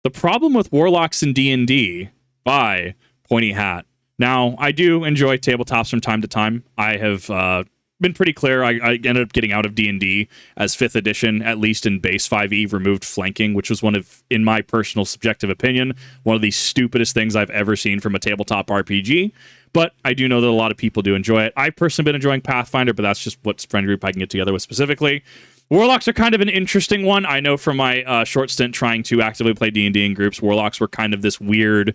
The Problem with Warlocks in D&D by Pointy Hat. Now, I do enjoy tabletops from time to time. I have been pretty clear. I ended up getting out of D&D as 5th edition, at least in base 5e, removed flanking, which was one of, in my personal subjective opinion, one of the stupidest things I've ever seen from a tabletop RPG. But I do know that a lot of people do enjoy it. I've personally been enjoying Pathfinder, but that's just what friend group I can get together with specifically. Warlocks are kind of an interesting one. I know from my short stint trying to actively play D&D in groups, Warlocks were kind of this weird,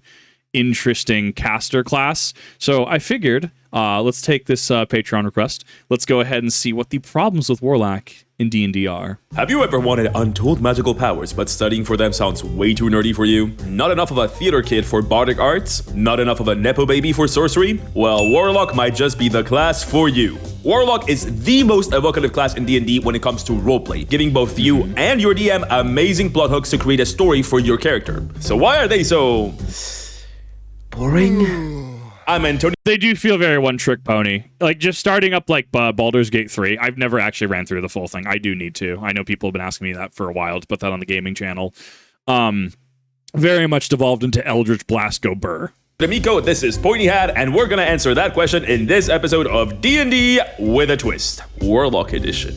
interesting caster class. So I figured, let's take this Patreon request. Let's go ahead and see what the problems with Warlock in D&D are. Have you ever wanted untold magical powers, but studying for them sounds way too nerdy for you? Not enough of a theater kid for bardic arts? Not enough of a nepo baby for sorcery? Well, Warlock might just be the class for you. Warlock is the most evocative class in D&D when it comes to roleplay, giving both you and your DM amazing plot hooks to create a story for your character. So why are they so boring? I'm Antonio. They do feel very one-trick pony. Like, just starting up, like, Baldur's Gate 3, I've never actually ran through the full thing. I do need to. I know people have been asking me that for a while, to put that on the gaming channel. Very much devolved into Eldritch Blast Go Burr. D'Amico, this is Pointy Hat, and we're gonna answer that question in this episode of D&D with a twist, Warlock Edition.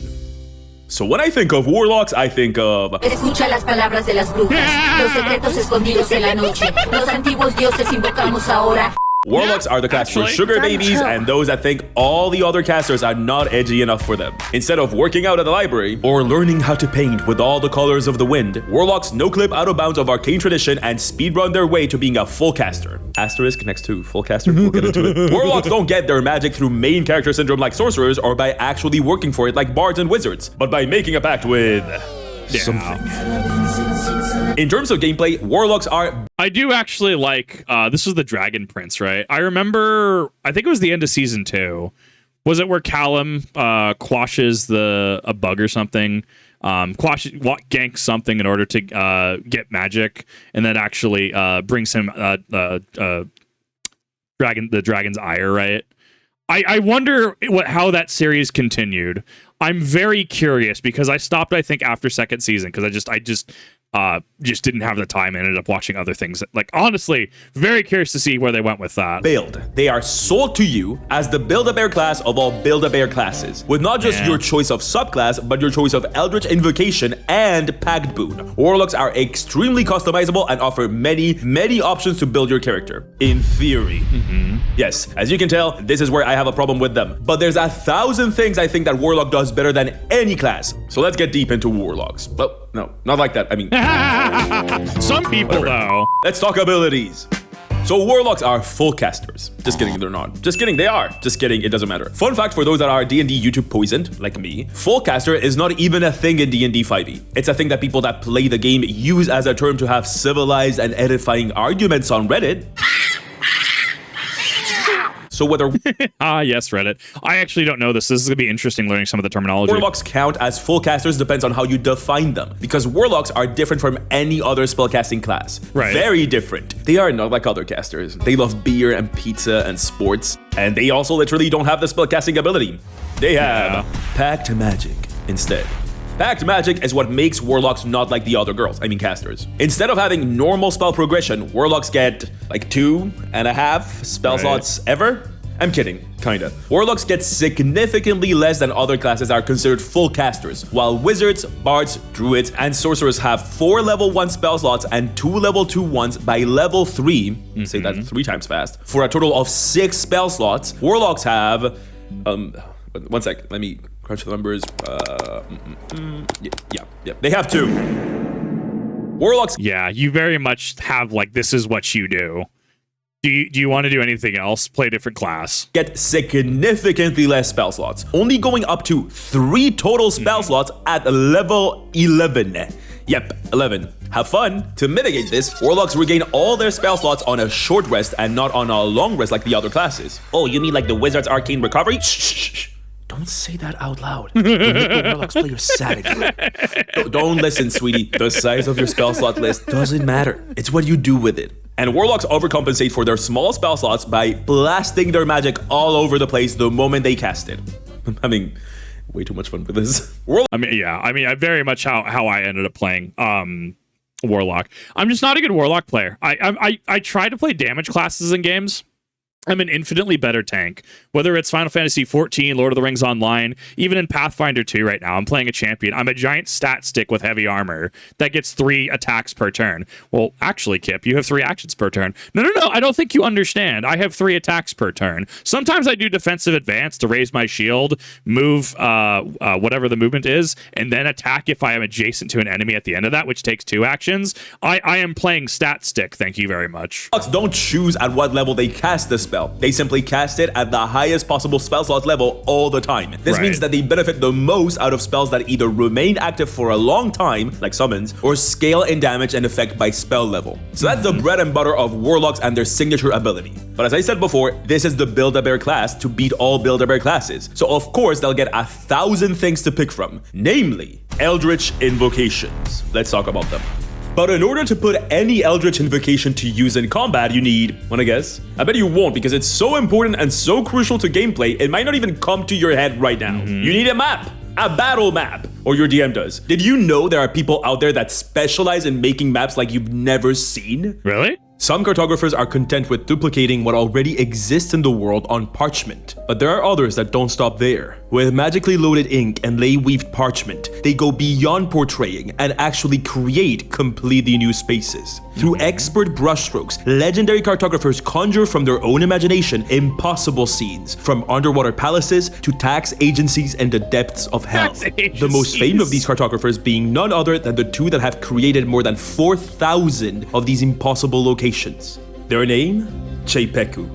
So when I think of Warlocks, I think of... Escucha las palabras de las brujas, los secretos escondidos en la noche, los antiguos dioses invocamos ahora. Warlocks are the class for sugar babies and those that think all the other casters are not edgy enough for them. Instead of working out at the library or learning how to paint with all the colors of the wind, Warlocks no-clip out of bounds of arcane tradition and speedrun their way to being a full caster. Asterisk next to full caster, we'll get into it. Warlocks don't get their magic through main character syndrome like sorcerers or by actually working for it like bards and wizards, but by making a pact with... something. In terms of gameplay, Warlocks are... I do actually like, this was the Dragon Prince, right? I remember, I think it was the end of season 2. Was it where Callum quashes a bug or something? Ganks something in order to get magic, and then actually brings him the dragon's ire, right? I wonder how that series continued. I'm very curious because I stopped, I think, after second season because I just didn't have the time and ended up watching other things. Like, honestly, very curious to see where they went with that. Build. They are sold to you as the Build-A-Bear class of all Build-A-Bear classes, with not just your choice of subclass, but your choice of Eldritch Invocation and Pact Boon. Warlocks are extremely customizable and offer many options to build your character. In theory. Yes, as you can tell, this is where I have a problem with them. But there's 1,000 things I think that Warlock does better than any class. So let's get deep into Warlocks. Well, no, not like that. I mean... Some people, though. Let's talk abilities. So Warlocks are full casters. Just kidding, they're not. Just kidding, they are. Just kidding, it doesn't matter. Fun fact for those that are D&D YouTube poisoned, like me, full caster is not even a thing in D&D 5e. It's a thing that people that play the game use as a term to have civilized and edifying arguments on Reddit. So whether... yes, Reddit. I actually don't know this. This is going to be interesting learning some of the terminology. Warlocks count as full casters depends on how you define them, because Warlocks are different from any other spellcasting class. Right. Very different. They are not like other casters. They love beer and pizza and sports, and they also literally don't have the spellcasting ability. They have Pact Magic instead. Pact Magic is what makes Warlocks not like the other casters. Instead of having normal spell progression, Warlocks get like 2.5 spell slots ever. I'm kidding, kinda. Warlocks get significantly less than other classes that are considered full casters, while Wizards, Bards, Druids, and Sorcerers have 4 level 1 spell slots and 2 level 2 ones by level 3, say that 3 times fast, for a total of 6 spell slots. Warlocks have, 1 sec, let me crunch the numbers. Yeah. They have 2. Warlocks. Yeah, you very much have, like, this is what you do. Do you want to do anything else? Play a different class. Get significantly less spell slots, only going up to 3 total spell slots at level 11. Yep, 11. Have fun. To mitigate this, Warlocks regain all their spell slots on a short rest and not on a long rest like the other classes. Oh, you mean like the Wizard's Arcane Recovery? Shh. Don't say that out loud. You'll make the Warlocks player sad again. Don't listen, sweetie. The size of your spell slot list doesn't matter. It's what you do with it. And Warlocks overcompensate for their small spell slots by blasting their magic all over the place the moment they cast it. I'm having way too much fun with this. I very much how I ended up playing. Warlock. I'm just not a good Warlock player. I try to play damage classes in games. I'm an infinitely better tank. Whether it's Final Fantasy XIV, Lord of the Rings Online, even in Pathfinder 2 right now, I'm playing a champion. I'm a giant stat stick with heavy armor that gets 3 attacks per turn. Well, actually, Kip, you have 3 actions per turn. No, I don't think you understand. I have 3 attacks per turn. Sometimes I do defensive advance to raise my shield, move whatever the movement is, and then attack if I am adjacent to an enemy at the end of that, which takes 2 actions. I am playing stat stick, thank you very much. Warlocks don't choose at what level they cast the spell. They simply cast it at the highest possible spell slot level all the time. This means that they benefit the most out of spells that either remain active for a long time, like summons, or scale in damage and effect by spell level. So that's the bread and butter of Warlocks and their signature ability. But as I said before, this is the Build-A-Bear class to beat all Build-A-Bear classes. So of course they'll get 1,000 things to pick from, namely Eldritch Invocations. Let's talk about them. But in order to put any Eldritch Invocation to use in combat, you need, wanna guess? I bet you won't, because it's so important and so crucial to gameplay, it might not even come to your head right now. You need a map, a battle map, or your DM does. Did you know there are people out there that specialize in making maps like you've never seen? Really? Some cartographers are content with duplicating what already exists in the world on parchment, but there are others that don't stop there. With magically loaded ink and lay-weaved parchment, they go beyond portraying and actually create completely new spaces. Through expert brushstrokes, legendary cartographers conjure from their own imagination impossible scenes, from underwater palaces to tax agencies in the depths of hell. The most famous of these cartographers being none other than the 2 that have created more than 4,000 of these impossible locations. Their name? Cheipeku.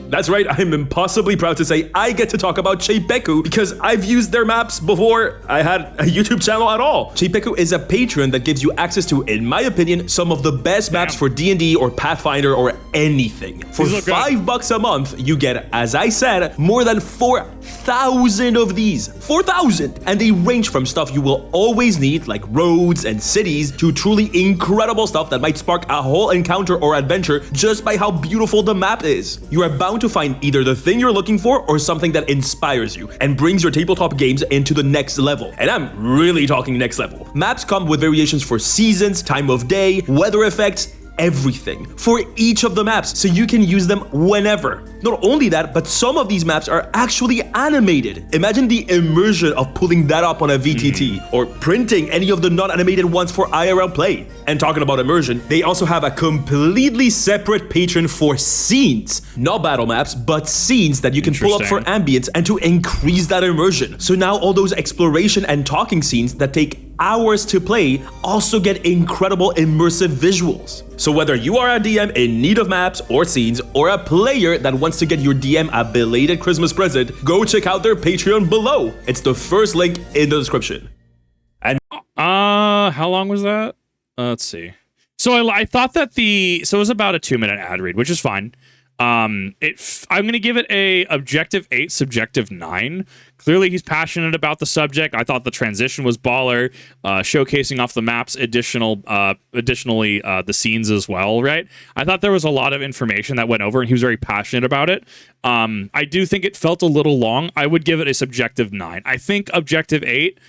That's right, I'm impossibly proud to say I get to talk about Cheipeku because I've used their maps before I had a YouTube channel at all. Cheipeku is a patron that gives you access to, in my opinion, some of the best maps for D&D or Pathfinder or anything. For $5 a month, you get, as I said, more than 4,000 of these. 4,000! And they range from stuff you will always need, like roads and cities, to truly incredible stuff that might spark a whole encounter or adventure just by how beautiful the map is. You are bound to find either the thing you're looking for or something that inspires you and brings your tabletop games into the next level. And I'm really talking next level. Maps come with variations for seasons, time of day, weather effects, everything for each of the maps, so you can use them whenever. Not only that, but some of these maps are actually animated. Imagine the immersion of pulling that up on a VTT or printing any of the non-animated ones for IRL play. And talking about immersion, they also have a completely separate patron for scenes. Not battle maps, but scenes that you can pull up for ambience and to increase that immersion. So now all those exploration and talking scenes that take hours to play also get incredible immersive visuals. So whether you are a DM in need of maps or scenes, or a player that wants to get your DM a belated Christmas present, go check out their Patreon below. It's the first link in the description. And how long was that? Let's see. So I thought that it was about a 2-minute ad read, which is fine. I'm going to give it a objective 8, subjective 9. Clearly he's passionate about the subject. I thought the transition was baller, showcasing off the maps, additionally the scenes as well, right? I thought there was a lot of information that went over and he was very passionate about it. I do think it felt a little long. I would give it a subjective 9. I think objective 8,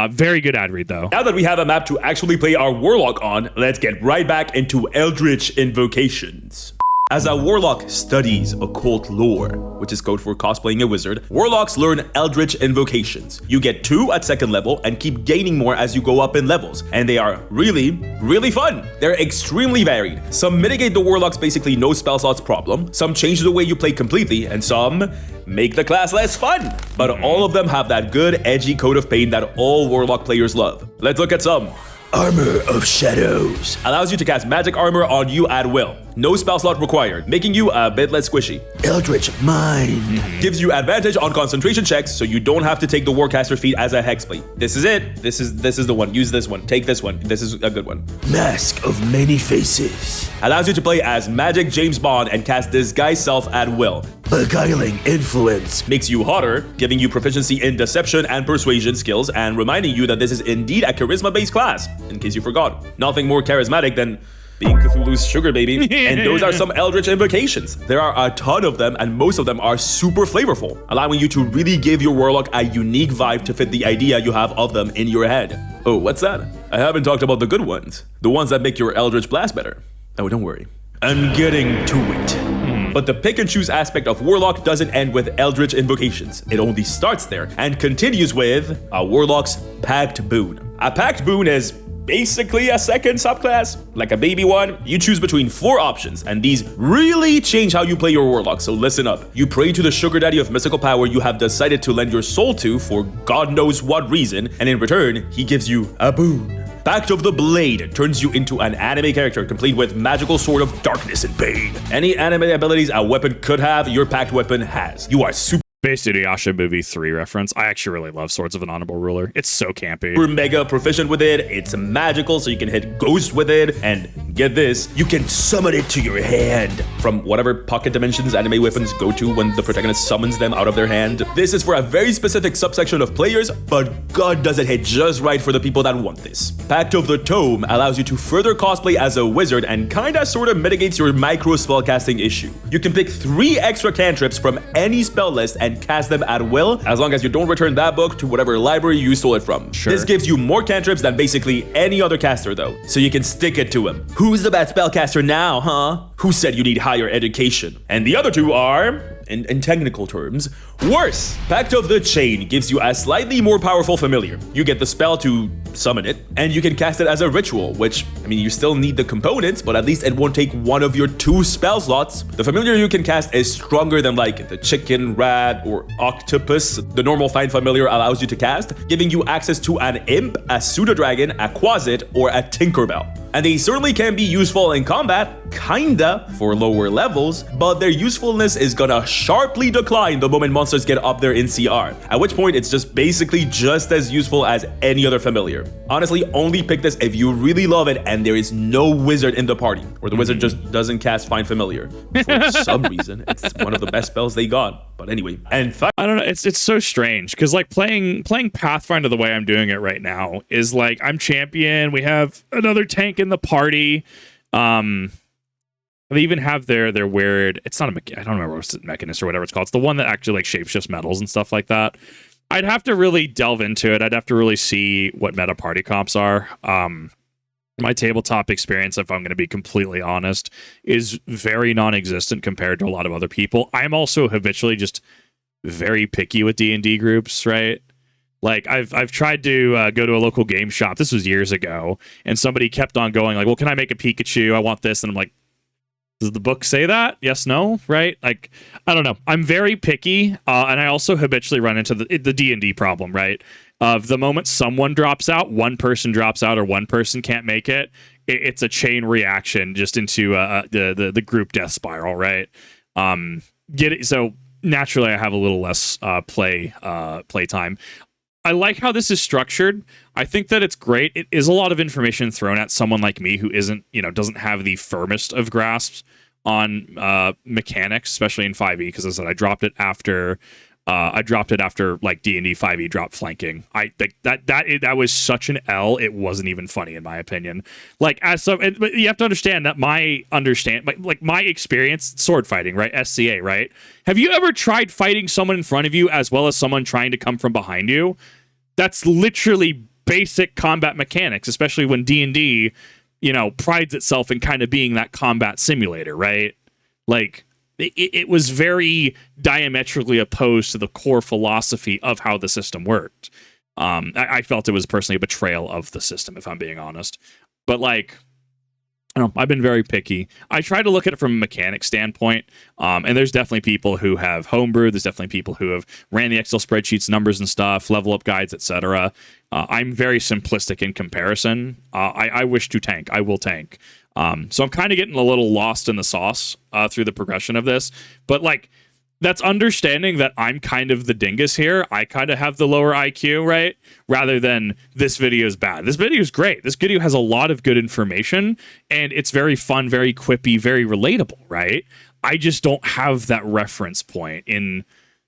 very good ad read though. Now that we have a map to actually play our Warlock on, let's get right back into Eldritch Invocations. As a Warlock studies occult lore, which is code for cosplaying a wizard, Warlocks learn Eldritch Invocations. You get 2 at 2nd level and keep gaining more as you go up in levels, and they are really, really fun. They're extremely varied. Some mitigate the Warlock's basically no spell slots problem, some change the way you play completely, and some make the class less fun. But all of them have that good, edgy coat of paint that all Warlock players love. Let's look at some. Armor of Shadows allows you to cast magic armor on you at will. No spell slot required, making you a bit less squishy. Eldritch Mind gives you advantage on concentration checks, so you don't have to take the Warcaster feat as a hexblade. This is it. This is the one. Use this one. Take this one. This is a good one. Mask of Many Faces allows you to play as Magic James Bond and cast Disguise Self at will. Beguiling Influence makes you hotter, giving you proficiency in deception and persuasion skills and reminding you that this is indeed a charisma-based class, in case you forgot. Nothing more charismatic than being Cthulhu's sugar baby. And those are some Eldritch invocations. There are a ton of them, and most of them are super flavorful, allowing you to really give your Warlock a unique vibe to fit the idea you have of them in your head. Oh, what's that? I haven't talked about the good ones. The ones that make your Eldritch Blast better. Oh, don't worry. I'm getting to it. But the pick and choose aspect of Warlock doesn't end with Eldritch invocations. It only starts there and continues with a Warlock's Pact Boon. A Pact Boon is basically a second subclass, like a baby one. You choose between 4 options, and these really change how you play your Warlock, so listen up. You pray to the sugar daddy of mystical power you have decided to lend your soul to for God knows what reason, and in return, he gives you a boon. Pact of the Blade turns you into an anime character complete with magical sword of darkness and pain. Any anime abilities a weapon could have, your pact weapon has. You are super Based Inuyasha movie 3 reference. I actually really love Swords of an Honorable Ruler. It's so campy. We're mega proficient with it. It's magical, so you can hit ghosts with it. And get this, you can summon it to your hand from whatever pocket dimensions anime weapons go to when the protagonist summons them out of their hand. This is for a very specific subsection of players, but God does it hit just right for the people that want this. Pact of the Tome allows you to further cosplay as a wizard and kinda sorta mitigates your micro spellcasting issue. You can pick 3 extra cantrips from any spell list and cast them at will, as long as you don't return that book to whatever library you stole it from. Sure. This gives you more cantrips than basically any other caster though, so you can stick it to him. Who's the bad spellcaster now, huh? Who said you need higher education? And the other 2 are, in technical terms, worse. Pact of the Chain gives you a slightly more powerful familiar. You get the spell to summon it, and you can cast it as a ritual, which, I mean, you still need the components, but at least it won't take one of your 2 spell slots. The familiar you can cast is stronger than like the chicken, rat, or octopus the normal Find Familiar allows you to cast, giving you access to an imp, a pseudo-dragon, a quasit, or a Tinkerbell. And they certainly can be useful in combat, kinda, for lower levels, but their usefulness is gonna sharply decline the moment monsters get up there in CR, at which point it's just basically just as useful as any other familiar. Honestly, only pick this if you really love it and there is no wizard in the party, or the wizard just doesn't cast Find Familiar. For some reason, it's one of the best spells they got. But anyway, and I don't know, it's so strange, because like playing Pathfinder the way I'm doing it right now is like, I'm champion, we have another tank in the party. They even have their weird, it's not I don't remember what's Mechanist or whatever it's called. It's the one that actually like shapeshifts metals and stuff like that. I'd have to really delve into it. I'd have to really see what meta party comps are. My tabletop experience, if I'm going to be completely honest, is very non-existent compared to a lot of other people. I'm also habitually just very picky with D&D groups, right? Like I've tried to go to a local game shop. This was years ago, and somebody kept on going like, "Well, can I make a Pikachu? I want this." And I'm like, does the book say that? Yes, no, right? Like, I don't know. I'm very picky, and I also habitually run into the D&D problem, right? Of the moment someone drops out, one person drops out, or one person can't make it, it's a chain reaction just into the group death spiral, right? So naturally, I have a little less play time. I like how this is structured. I think that it's great. It is a lot of information thrown at someone like me who doesn't have the firmest of grasps on mechanics, especially in 5e, because as I said, I dropped it after like D&D 5e dropped flanking. I think that was such an L. It wasn't even funny in my opinion. Like but you have to understand that my experience sword fighting, right? SCA, right? Have you ever tried fighting someone in front of you as well as someone trying to come from behind you? That's literally basic combat mechanics, especially when D&D, prides itself in kind of being that combat simulator, right? Like, it was very diametrically opposed to the core philosophy of how the system worked. I felt it was personally a betrayal of the system, if I'm being honest. But like, I don't know, I've been very picky. I try to look at it from a mechanic standpoint, and there's definitely people who have homebrewed. There's definitely people who have ran the Excel spreadsheets, numbers and stuff, level up guides, etc. I'm very simplistic in comparison. I wish to tank. I will tank. So I'm kind of getting a little lost in the sauce through the progression of this. But like, that's understanding that I'm kind of the dingus here. I kind of have the lower IQ, right? Rather than this video is bad. This video is great. This video has a lot of good information, and it's very fun, very quippy, very relatable, right? I just don't have that reference point in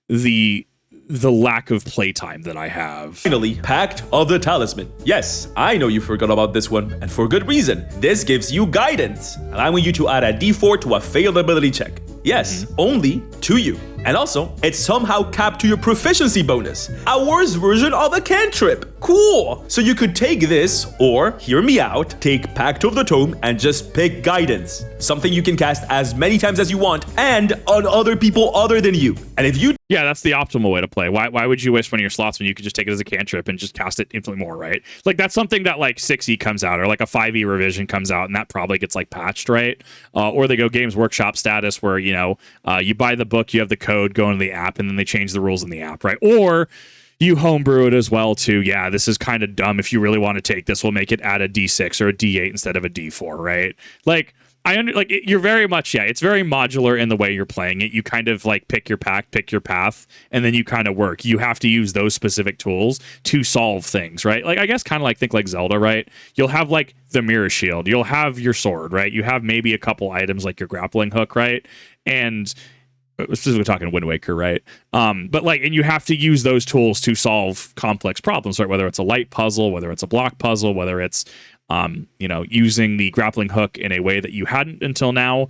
the the lack of playtime that I have. Finally, Pact of the Talisman. Yes, I know you forgot about this one, and for good reason. This gives you guidance, allowing you to add a d4 to a failed ability check. Yes, only to you. And also, it's somehow capped to your proficiency bonus. A worse version of a cantrip. Cool! So you could take this, or, hear me out, take Pact of the Tome and just pick Guidance. Something you can cast as many times as you want, and on other people other than you. And if you Yeah, that's the optimal way to play. Why would you waste one of your slots when you could just take it as a cantrip and just cast it infinitely more, right? Like, that's something that, like, 6e comes out, or, like, a 5e revision comes out, and that probably gets, like, patched, right? Or they go Games Workshop status where, you know, you buy the book, you have the code, go into the app, and then they change the rules in the app, right? Or you homebrew it as well, too. Yeah, this is kind of dumb. If you really want to take this, we'll make it add a D6 or a D8 instead of a D4, right? Like, you're very much, yeah, it's very modular in the way you're playing it. You kind of like pick your pack, pick your path, and then you kind of work. You have to use those specific tools to solve things, right? Like, I guess kind of like think like Zelda, right? You'll have like the mirror shield, you'll have your sword, right? You have maybe a couple items like your grappling hook, right? And we're talking Wind Waker, right? But like, and you have to use those tools to solve complex problems, right? Whether it's a light puzzle, whether it's a block puzzle, whether it's you know, using the grappling hook in a way that you hadn't until now,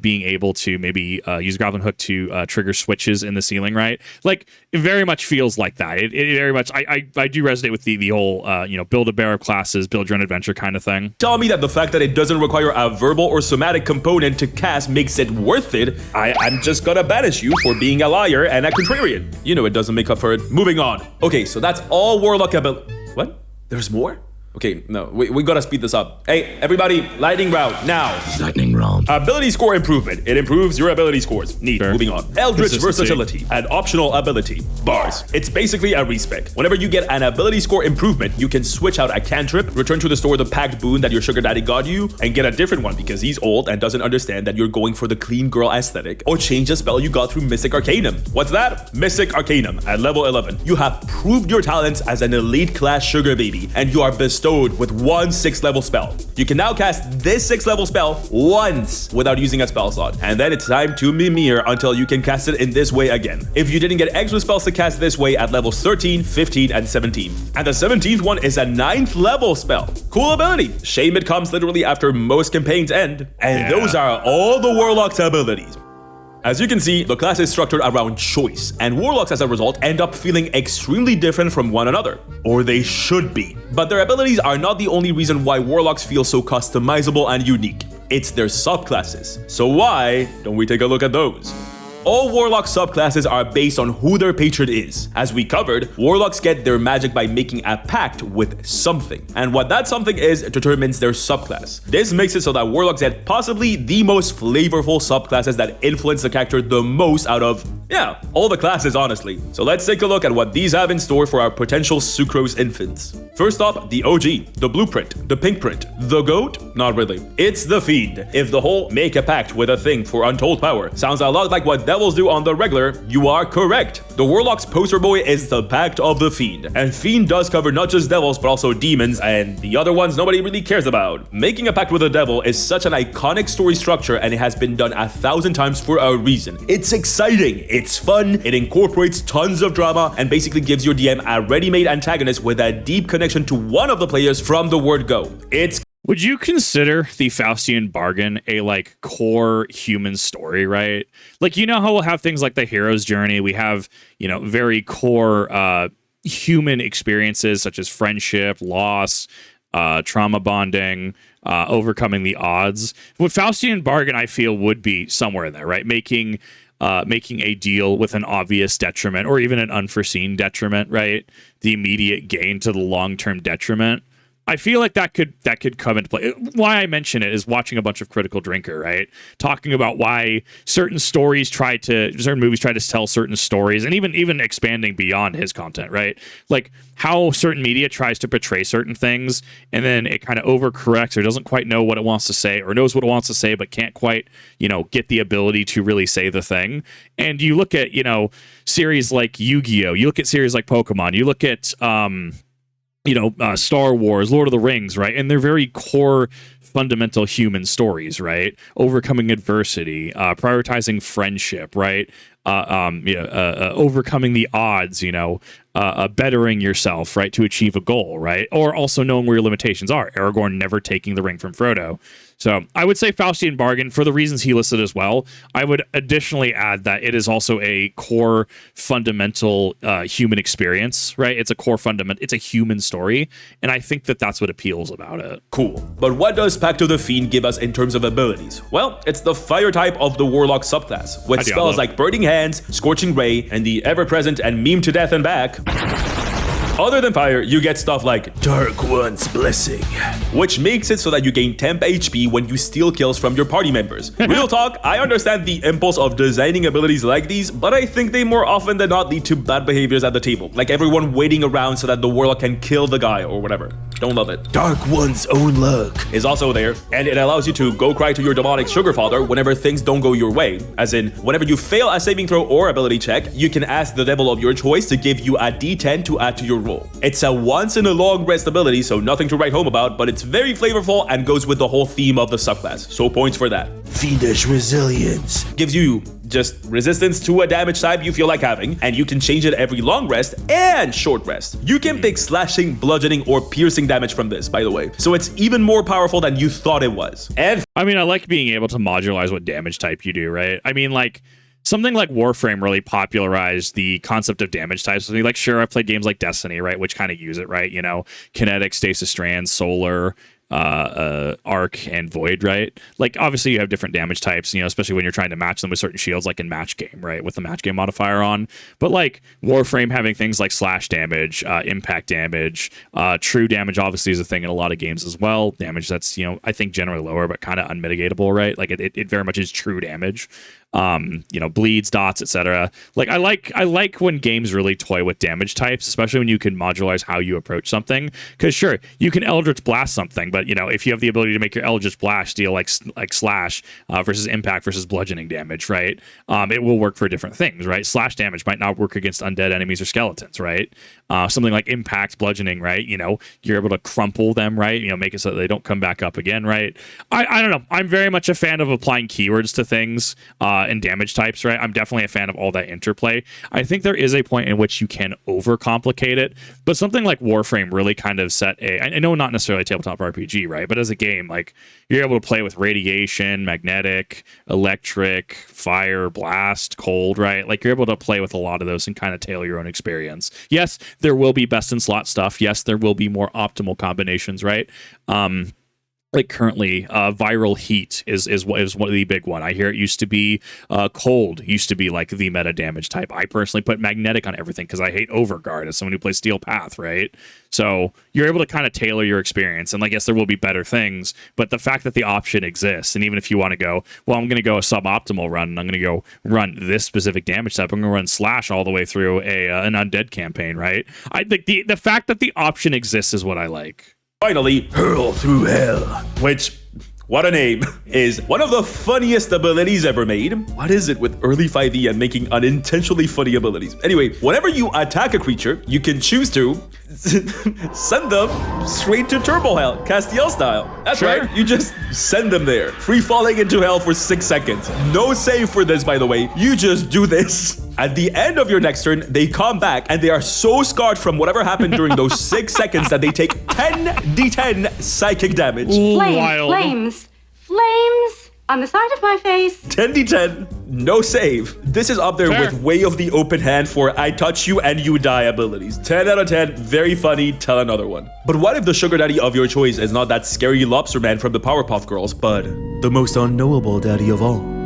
being able to maybe use a grappling hook to trigger switches in the ceiling, right? Like, it very much feels like that. It very much, I do resonate with the whole, you know, build a bear of classes, build your own adventure kind of thing. tell me that the fact that it doesn't require a verbal or somatic component to cast makes it worth it, I'm just gonna banish you for being a liar and a contrarian. You know it doesn't make up for it. Moving on. Okay, so that's all Warlock ability. What? There's more? Okay, no, we gotta speed this up. Hey, everybody, lightning round, now. Lightning round. Ability score improvement. It improves your ability scores. Neat, Sure. moving on. Eldritch Consistency. versatility. An optional ability. Bars. It's basically a respec. Whenever you get an ability score improvement, you can switch out a cantrip, return to the store the packed boon that your sugar daddy got you, and get a different one because he's old and doesn't understand that you're going for the clean girl aesthetic, or change a spell you got through Mystic Arcanum. What's that? Mystic Arcanum at level 11. You have proved your talents as an elite class sugar baby, and you are bestowed with one 6th level spell. You can now cast this 6th level spell once without using a spell slot, and then it's time to mimir until you can cast it in this way again. If you didn't get extra spells to cast this way at levels 13, 15, and 17. And the 17th one is a 9th level spell. Cool ability. Shame it comes literally after most campaigns end. And those are all the Warlock's abilities. As you can see, the class is structured around choice, and Warlocks as a result end up feeling extremely different from one another. Or they should be. But their abilities are not the only reason why Warlocks feel so customizable and unique. It's their subclasses. So why don't we take a look at those? All Warlock subclasses are based on who their patron is. As we covered, Warlocks get their magic by making a pact with something. And what that something is determines their subclass. This makes it so that Warlocks get possibly the most flavorful subclasses that influence the character the most out of, yeah, all the classes, honestly. So let's take a look at what these have in store for our potential sucrose infants. First off, the OG, the blueprint, the pink print, the goat? Not really. It's the fiend. If the whole make a pact with a thing for untold power sounds a lot like what devils do on the regular, you are correct. The Warlock's poster boy is the Pact of the Fiend, and Fiend does cover not just devils but also demons and the other ones nobody really cares about. Making a pact with a devil is such an iconic story structure, and it has been done 1,000 times for a reason. It's exciting, it's fun, it incorporates tons of drama, and basically gives your DM a ready-made antagonist with a deep connection to one of the players from the word go. Would you consider the Faustian bargain a like core human story, right? Like, you know how we'll have things like the hero's journey. We have, you know, very core human experiences such as friendship, loss, trauma bonding, overcoming the odds. What Faustian bargain, I feel, would be somewhere in there, right? Making a deal with an obvious detriment or even an unforeseen detriment, right? The immediate gain to the long-term detriment. I feel like that could come into play. Why I mention it is watching a bunch of Critical Drinker, right? Talking about why certain movies try to tell certain stories, and even expanding beyond his content, right? Like how certain media tries to portray certain things, and then it kind of overcorrects or doesn't quite know what it wants to say, or knows what it wants to say, but can't quite, you know, get the ability to really say the thing. And you look at, you know, series like Yu-Gi-Oh!, you look at series like Pokemon, you look at Star Wars, Lord of the Rings, right? And they're very core fundamental human stories, right? Overcoming adversity, prioritizing friendship, right? Overcoming the odds, bettering yourself, right, to achieve a goal, right? Or also knowing where your limitations are. Aragorn never taking the ring from Frodo. So I would say Faustian Bargain for the reasons he listed as well. I would additionally add that it is also a core fundamental human experience, right? It's a core fundament. It's a human story. And I think that that's what appeals about it. Cool. But what does Pact of the Fiend give us in terms of abilities? Well, it's the fire type of the Warlock subclass, with spells like Burning Hands, Scorching Ray, and the ever-present and meme to death and back. Other than fire, you get stuff like Dark One's Blessing, which makes it so that you gain temp HP when you steal kills from your party members. Real talk, I understand the impulse of designing abilities like these, but I think they more often than not lead to bad behaviors at the table, like everyone waiting around so that the Warlock can kill the guy or whatever. Don't love it. Dark One's Own Luck is also there, and it allows you to go cry to your demonic sugar father whenever things don't go your way. As in, whenever you fail a saving throw or ability check, you can ask the devil of your choice to give you a D10 to add to your roll. It's a once in a long rest ability, so nothing to write home about, but it's very flavorful and goes with the whole theme of the subclass, so points for that. Fiendish Resilience gives you just resistance to a damage type you feel like having, and you can change it every long rest and short rest. You can pick slashing, bludgeoning, or piercing damage from this, by the way, so it's even more powerful than you thought it was. And I mean, I like being able to modularize what damage type you do, right? I mean, like, something like Warframe really popularized the concept of damage types. I mean, like, sure, I've played games like Destiny, right, which kind of use it, right? Kinetic, Stasis Strand, Solar, Arc, and Void, right? Like, obviously you have different damage types, especially when you're trying to match them with certain shields, like in match game, right, with the match game modifier on. But like Warframe having things like slash damage, impact damage, true damage obviously is a thing in a lot of games as well. Damage that's, I think generally lower, but kind of unmitigatable, right? Like it very much is true damage. Bleeds, dots, etc. Like I like when games really toy with damage types, especially when you can modularize how you approach something. Because sure, you can Eldritch Blast something, but if you have the ability to make your Eldritch Blast deal like slash versus impact versus bludgeoning damage, right? It will work for different things, right? Slash damage might not work against undead enemies or skeletons, right? Something like impact bludgeoning, right? You're able to crumple them, right? Make it so that they don't come back up again, right? I don't know. I'm very much a fan of applying keywords to things. And damage types, right? I'm definitely a fan of all that interplay. I think there is a point in which you can overcomplicate it, but something like Warframe really kind of set I know not necessarily a tabletop RPG, right? But as a game, like, you're able to play with radiation, magnetic, electric, fire, blast, cold, right? Like, you're able to play with a lot of those and kind of tailor your own experience. Yes, there will be best in slot stuff. Yes, there will be more optimal combinations, right? Like currently, viral heat is one of the big one. I hear it used to be cold, used to be like the meta damage type. I personally put magnetic on everything because I hate Overguard as someone who plays Steel Path, right? So you're able to kind of tailor your experience, and I guess there will be better things, but the fact that the option exists, and even if you want to go, well, I'm going to go a suboptimal run, and I'm going to go run this specific damage type, I'm going to run slash all the way through an undead campaign, right? I think the fact that the option exists is what I like. Finally, Hurl Through Hell, which, what a name, is one of the funniest abilities ever made. What is it with early 5e and making unintentionally funny abilities? Anyway, whenever you attack a creature, you can choose to send them straight to Turbo Hell, Castiel style. That's sure. Right, you just send them there, free falling into hell for 6 seconds. No save for this, by the way. You just do this. At the end of your next turn, they come back and they are so scarred from whatever happened during those 6 seconds that they take 10d10 psychic damage. Flames on the side of my face. 10d10, no save. This is up there Fair. with Way of the Open Hand for I touch you and you die abilities. 10 out of 10, very funny, tell another one. But what if the sugar daddy of your choice is not that scary lobster man from the Powerpuff Girls, but the most unknowable daddy of all?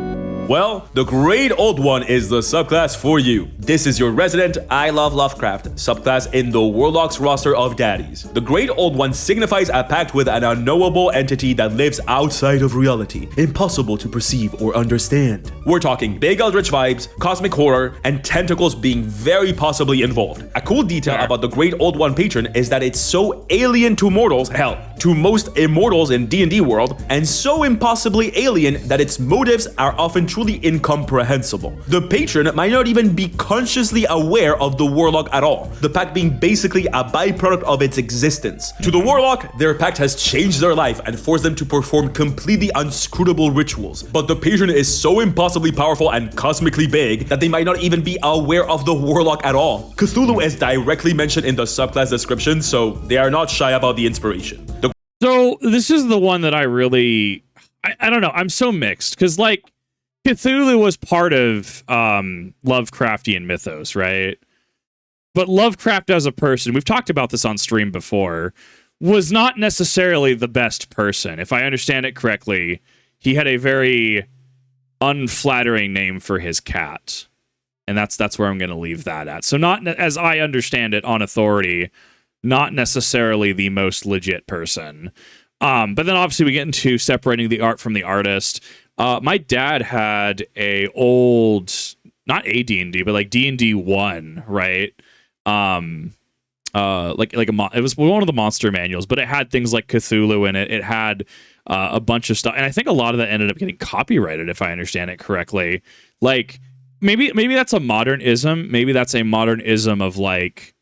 Well, the Great Old One is the subclass for you. This is your resident I Love Lovecraft subclass in the Warlocks roster of daddies. The Great Old One signifies a pact with an unknowable entity that lives outside of reality, impossible to perceive or understand. We're talking big eldritch vibes, cosmic horror, and tentacles being very possibly involved. A cool detail about the Great Old One patron is that it's so alien to mortals, hell, to most immortals in D&D world, and so impossibly alien that its motives are often truly incomprehensible. The patron might not even be consciously aware of the Warlock at all, the pact being basically a byproduct of its existence. To the Warlock, their pact has changed their life and forced them to perform completely unscrutable rituals, but the patron is so impossibly powerful and cosmically big that they might not even be aware of the Warlock at all. Cthulhu is directly mentioned in the subclass description, so they are not shy about the inspiration. So this is the one that I really, I don't know, I'm so mixed, because like Cthulhu was part of Lovecraftian mythos, right? But Lovecraft as a person, we've talked about this on stream before, was not necessarily the best person. If I understand it correctly, he had a very unflattering name for his cat. And that's where I'm going to leave that at. So not, as I understand it on authority, not necessarily the most legit person. But then obviously we get into separating the art from the artist. My dad had a old, not a D&D, but like D&D 1, right? It was one of the monster manuals, but it had things like Cthulhu in it. It had a bunch of stuff, and I think a lot of that ended up getting copyrighted, if I understand it correctly. Like maybe that's a modernism. Maybe that's a modernism of like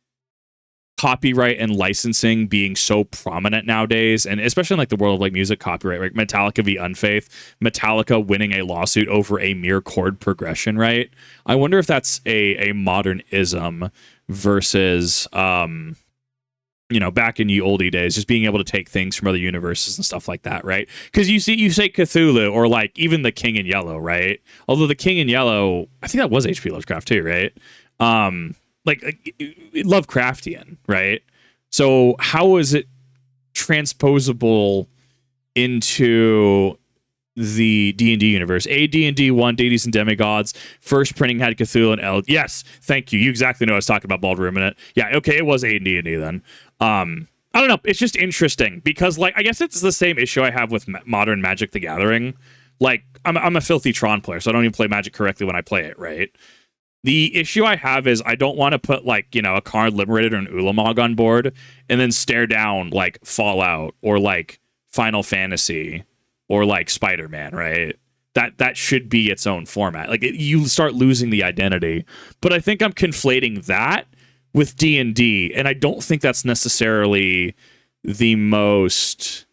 copyright and licensing being so prominent nowadays, and especially in like the world of like music copyright, right? Metallica v. Unfaith, Metallica winning a lawsuit over a mere chord progression, right? I wonder if that's a modernism versus back in ye oldie days, just being able to take things from other universes and stuff like that, right? Because you say Cthulhu, or like even the King in Yellow, right? Although the King in Yellow, I think that was H.P. Lovecraft too, right? Like Lovecraftian, right? So how is it transposable into the D&D universe? D&D 1, Deities and Demigods, first printing had Cthulhu and Eld. Yes, thank you. You exactly know I was talking about Bald Ruminant. Yeah, okay, it was D&D then. I don't know. It's just interesting because, like, I guess it's the same issue I have with modern Magic the Gathering. Like, I'm a filthy Tron player, so I don't even play Magic correctly when I play it, right? The issue I have is I don't want to put, like, a Karn Liberated or an Ulamog on board and then stare down, like, Fallout or, like, Final Fantasy or, like, Spider-Man, right? That should be its own format. Like, you start losing the identity. But I think I'm conflating that with D&D, and I don't think that's necessarily the most...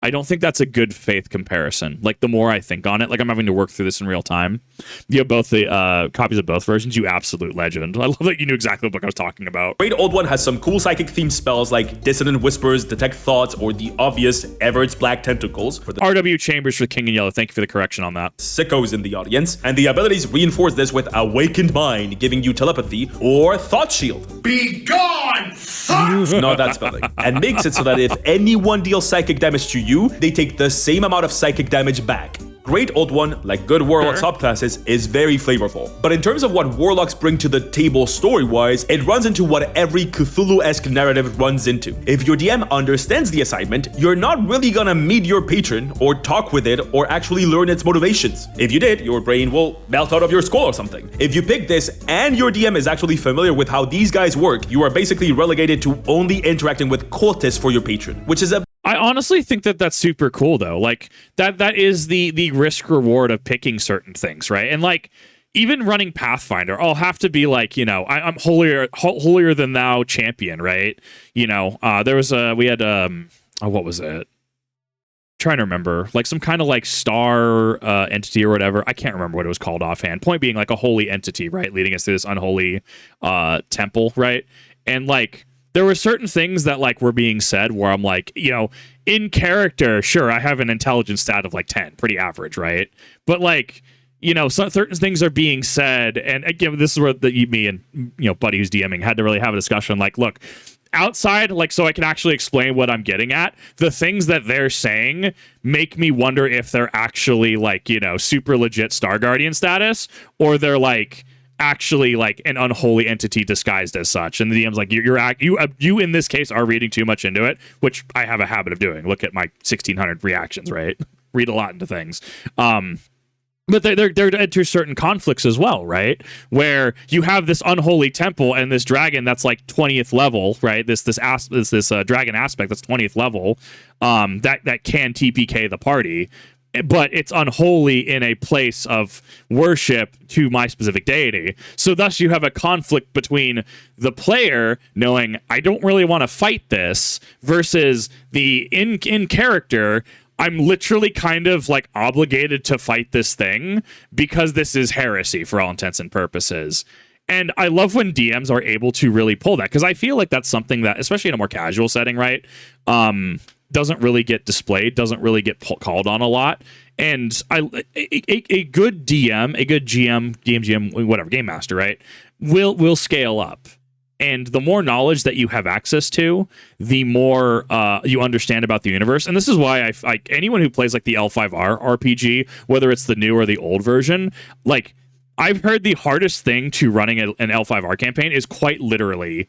I don't think that's a good faith comparison. Like, the more I think on it, like, I'm having to work through this in real time. You have both the copies of both versions. You absolute legend. I love that you knew exactly what book I was talking about. Great Old One has some cool psychic themed spells like Dissonant Whispers, Detect Thoughts, or the obvious Everett's Black Tentacles. For the RW Chambers for King in Yellow. Thank you for the correction on that. sickos in the audience. And the abilities reinforce this with Awakened Mind, giving you telepathy, or Thought Shield. Be gone, fuck! Not that spelling. And makes it so that if anyone deals psychic damage to you, they take the same amount of psychic damage back. Great Old One, like good Warlock subclasses, is very flavorful. But in terms of what Warlocks bring to the table story-wise, it runs into what every Cthulhu-esque narrative runs into. If your DM understands the assignment, you're not really gonna meet your patron, or talk with it, or actually learn its motivations. If you did, your brain will melt out of your skull or something. If you pick this, and your DM is actually familiar with how these guys work, you are basically relegated to only interacting with cultists for your patron, which is a... I honestly think that that's super cool, though. Like, that is the risk reward of picking certain things, right? And like, even running Pathfinder, I'll have to be like, I'm holier than thou champion, right? There was what was it? Trying to remember, like some kind of like star entity or whatever. I can't remember what it was called offhand. Point being, like a holy entity, right, leading us to this unholy temple, right? And like, there were certain things that like were being said where I'm like, in character, sure, I have an intelligence stat of like 10, pretty average, right? But like, certain things are being said, and again, this is where me and buddy who's DMing had to really have a discussion. Like, look, outside, like, so I can actually explain what I'm getting at, the things that they're saying make me wonder if they're actually like, super legit Star Guardian status, or they're like actually like an unholy entity disguised as such. And the DM's like, you in this case are reading too much into it, which I have a habit of doing. Look at my 1600 reactions, right? Read a lot into things. But they're enter certain conflicts as well, right? Where you have this unholy temple and this dragon that's like 20th level, right? This dragon aspect that's 20th level, that can TPK the party. but it's unholy in a place of worship to my specific deity. So thus you have a conflict between the player knowing I don't really want to fight this versus the in character, I'm literally kind of like obligated to fight this thing because this is heresy for all intents and purposes. And I love when DMs are able to really pull that, because I feel like that's something that, especially in a more casual setting, right, doesn't really get displayed, doesn't really get called on a lot. And a good DM, a good GM, whatever, game master, right, will scale up. And the more knowledge that you have access to, the more you understand about the universe. And this is why anyone who plays like the L5R RPG, whether it's the new or the old version, like, I've heard the hardest thing to running an L5R campaign is quite literally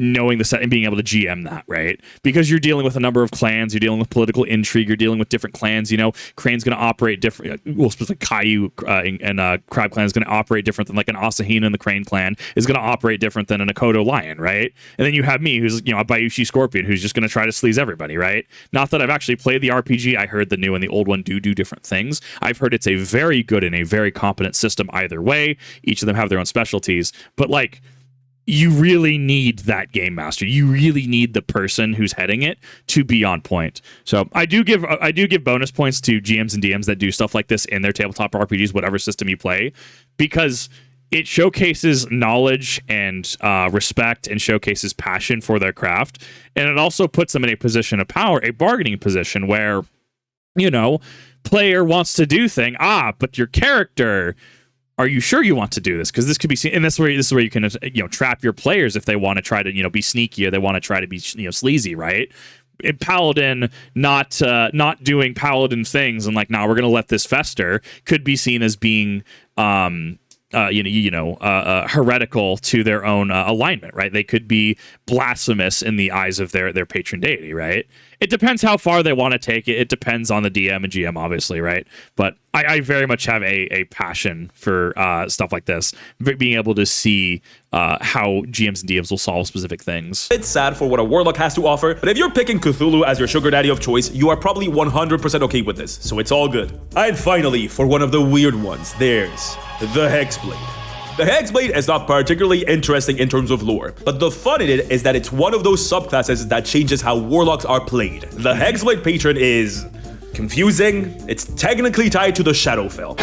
knowing the set and being able to GM that, right? Because you're dealing with a number of clans, you're dealing with political intrigue, you're dealing with different clans. Crane's going to operate different. Well, specifically Caillou and Crab Clan is going to operate different than like an Asahina in the Crane clan is going to operate different than an Akodo Lion, right? And then you have me, who's a Bayushi Scorpion, who's just going to try to sleaze everybody, right? Not that I've actually played the RPG. I heard the new and the old one do different things. I've heard it's a very good and a very competent system either way. Each of them have their own specialties, but like, you really need that game master. You really need the person who's heading it to be on point. So I do give bonus points to GMs and DMs that do stuff like this in their tabletop RPGs, whatever system you play, because it showcases knowledge and respect and showcases passion for their craft. And it also puts them in a position of power, a bargaining position where, player wants to do thing. But your character, are you sure you want to do this? Because this could be seen, and this is where you can trap your players if they want to try to be sneaky, or they want to try to be sleazy, right? Paladin not doing paladin things and like, we're gonna let this fester could be seen as being heretical to their own alignment, right? They could be blasphemous in the eyes of their patron deity, right? It depends how far they want to take it. It depends on the DM and GM, obviously, right? But I very much have a passion for stuff like this, being able to see how GMs and DMs will solve specific things. It's sad for what a Warlock has to offer, but if you're picking Cthulhu as your sugar daddy of choice, you are probably 100% okay with this, so it's all good. And finally, for one of the weird ones, there's the Hexblade. The Hexblade is not particularly interesting in terms of lore, but the fun in it is that it's one of those subclasses that changes how Warlocks are played. The Hexblade patron is confusing. It's technically tied to the Shadowfell.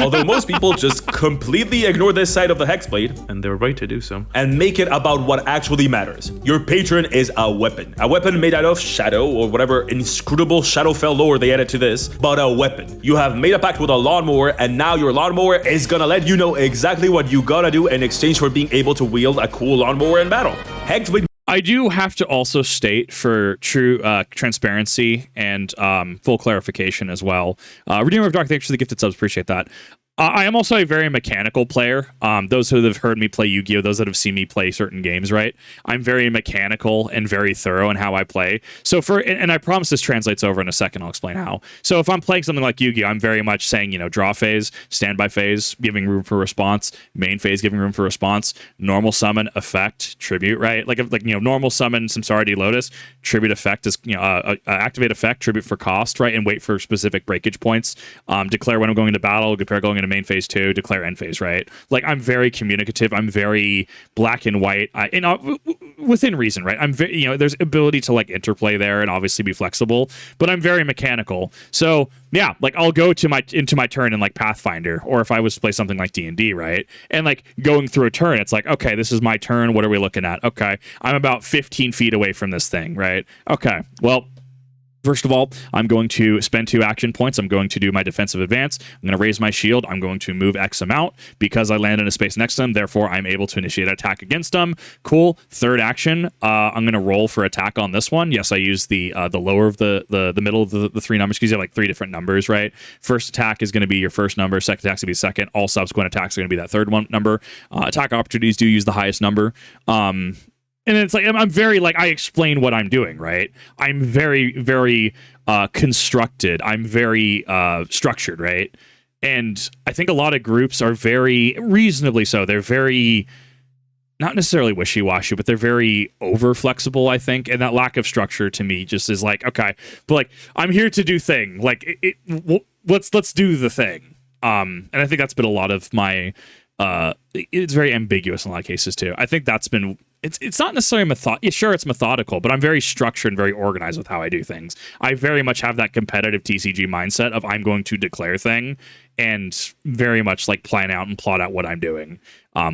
Although most people just completely ignore this side of the Hexblade, and they're right to do so, and make it about what actually matters. Your patron is a weapon made out of shadow, or whatever inscrutable Shadowfell lore they added to this, but a weapon. You have made a pact with a lawnmower, and now your lawnmower is gonna let you know exactly what you gotta do in exchange for being able to wield a cool lawnmower in battle. Hexblade. I do have to also state, for true transparency and full clarification as well, Redeemer of Dark, thanks for the gifted subs, appreciate that. I am also a very mechanical player. Those who have heard me play Yu-Gi-Oh!, those that have seen me play certain games, right? I'm very mechanical and very thorough in how I play. So and I promise this translates over in a second, I'll explain how. So if I'm playing something like Yu-Gi-Oh!, I'm very much saying, draw phase, standby phase, giving room for response, main phase, giving room for response, normal summon, effect, tribute, right? Like normal summon Samsara Lotus, tribute effect is, activate effect, tribute for cost, right? And wait for specific breakage points. Declare when I'm going into battle, declare going into main phase 2, declare end phase, right? Like, I'm very communicative, I'm very black and white, within reason, right? I'm very, there's ability to like interplay there and obviously be flexible, but I'm very mechanical. So yeah, like I'll go into my turn in like Pathfinder, or if I was to play something like D&D, right? And like going through a turn, it's like, okay, this is my turn, what are we looking at? Okay, I'm about 15 feet away from this thing, right? Okay, well, first of all, I'm going to spend 2 action points. I'm going to do my defensive advance. I'm going to raise my shield. I'm going to move X amount because I land in a space next to them. Therefore, I'm able to initiate an attack against them. Cool. Third action, I'm going to roll for attack on this one. Yes, I use the lower of the middle of the 3 numbers because you have like 3 different numbers, right? First attack is going to be your first number. Second attack is going to be second. All subsequent attacks are going to be that third one number. Attack opportunities do use the highest number. And it's like, I'm very, like, I explain what I'm doing, right? I'm very, very constructed. I'm very structured, right? And I think a lot of groups are very, reasonably so, they're very not necessarily wishy-washy, but they're very over-flexible, I think. And that lack of structure to me just is like, okay, but like, I'm here to do thing. Like, let's do the thing. And I think that's been a lot of my, it's very ambiguous in a lot of cases too. I think that's been, it's not necessarily sure, it's methodical, but I'm very structured and very organized with how I do things. I very much have that competitive TCG mindset of I'm going to declare thing and very much like plan out and plot out what I'm doing,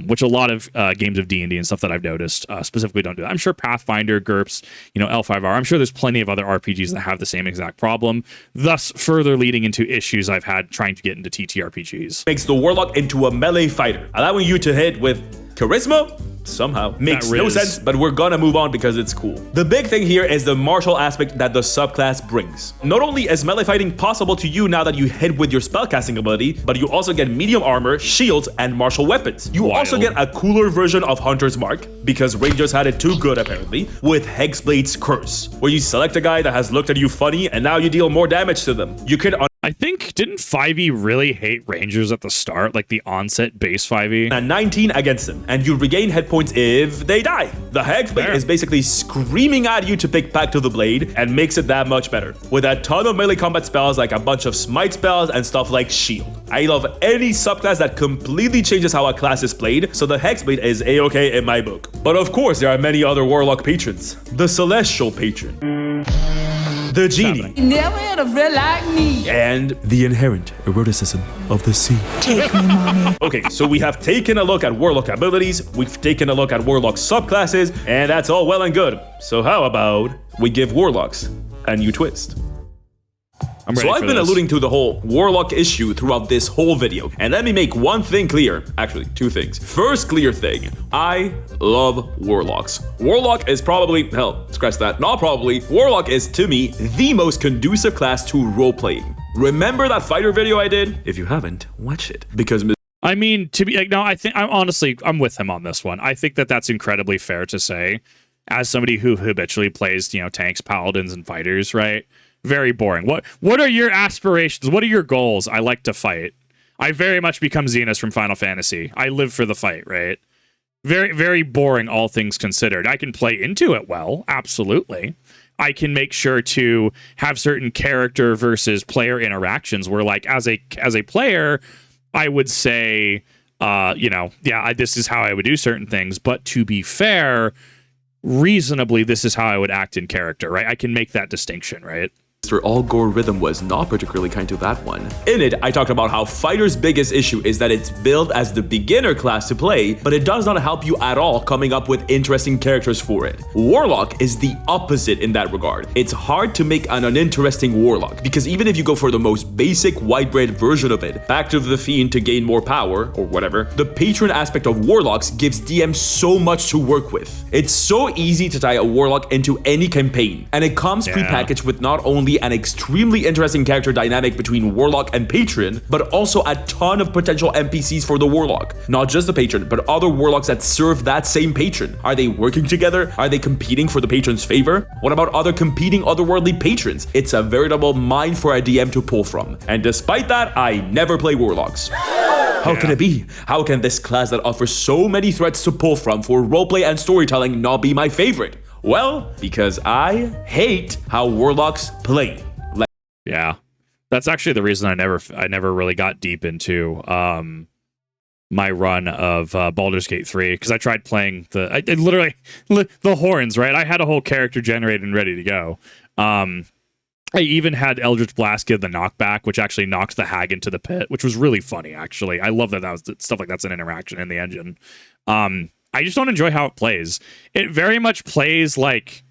which a lot of games of D&D and stuff that I've noticed specifically don't do that. I'm sure Pathfinder, GURPS, L5R, I'm sure there's plenty of other RPGs that have the same exact problem, thus further leading into issues I've had trying to get into TTRPGs. Makes the Warlock into a melee fighter, allowing you to hit with charisma. Somehow makes no sense, but we're gonna move on because it's cool. The big thing here is the martial aspect that the subclass brings. Not only is melee fighting possible to you now that you hit with your spellcasting ability, but you also get medium armor, shields, and martial weapons. You also get a cooler version of Hunter's Mark, because Rangers had it too good apparently, with Hexblade's Curse, where you select a guy that has looked at you funny and now you deal more damage to them. You can I think, didn't 5e really hate Rangers at the start, like the onset base 5e? And 19 against them, and you regain hit points if they die. The Hexblade is basically screaming at you to pick back to the blade and makes it that much better, with a ton of melee combat spells like a bunch of smite spells and stuff like shield. I love any subclass that completely changes how a class is played, so the Hexblade is a-okay in my book. But of course, there are many other Warlock patrons. The Celestial Patron, the Genie, Never had a friend like me. and the inherent eroticism of the sea. Take me, mommy. Okay, so we have taken a look at Warlock abilities, we've taken a look at Warlock subclasses, and that's all well and good. So how about we give Warlocks a new twist? So I've been alluding to the whole Warlock issue throughout this whole video, and let me make one thing clear. Actually, two things. First clear thing, I love Warlocks. Warlock is probably, hell, scratch that, not probably, Warlock is, to me, the most conducive class to role-playing. Remember that fighter video I did? If you haven't, watch it, because I mean, to be like, no, I think I'm with him on this one. I think that that's incredibly fair to say, as somebody who habitually plays, tanks, paladins, and fighters, right? Very boring. What are your aspirations? What are your goals? I like to fight. I very much become Xenos from Final Fantasy. I live for the fight, right? Very, very boring, all things considered. I can play into it well, absolutely. I can make sure to have certain character versus player interactions where, like, as a player, I would say, this is how I would do certain things. But to be fair, reasonably, this is how I would act in character, right? I can make that distinction, right? Mr. Algorithm was not particularly kind to that one. In it, I talked about how Fighter's biggest issue is that it's billed as the beginner class to play, but it does not help you at all coming up with interesting characters for it. Warlock is the opposite in that regard. It's hard to make an uninteresting Warlock, because even if you go for the most basic white bread version of it, back to the Fiend to gain more power, or whatever, the patron aspect of Warlocks gives DMs so much to work with. It's so easy to tie a Warlock into any campaign, and it comes prepackaged with not only an extremely interesting character dynamic between Warlock and Patron, but also a ton of potential NPCs for the Warlock. Not just the Patron, but other Warlocks that serve that same Patron. Are they working together? Are they competing for the Patron's favor? What about other competing otherworldly patrons? It's a veritable mine for a DM to pull from. And despite that, I never play Warlocks. How can it be? How can this class that offers so many threads to pull from for roleplay and storytelling not be my favorite? Well, because I hate how Warlocks play. Yeah, that's actually the reason I never really got deep into my run of Baldur's Gate 3, because I tried playing the horns, right? I had a whole character generated and ready to go. I even had Eldritch Blast give the knockback, which actually knocks the hag into the pit, which was really funny, actually. I love that was stuff like that's an interaction in the engine. I just don't enjoy how it plays. It very much plays like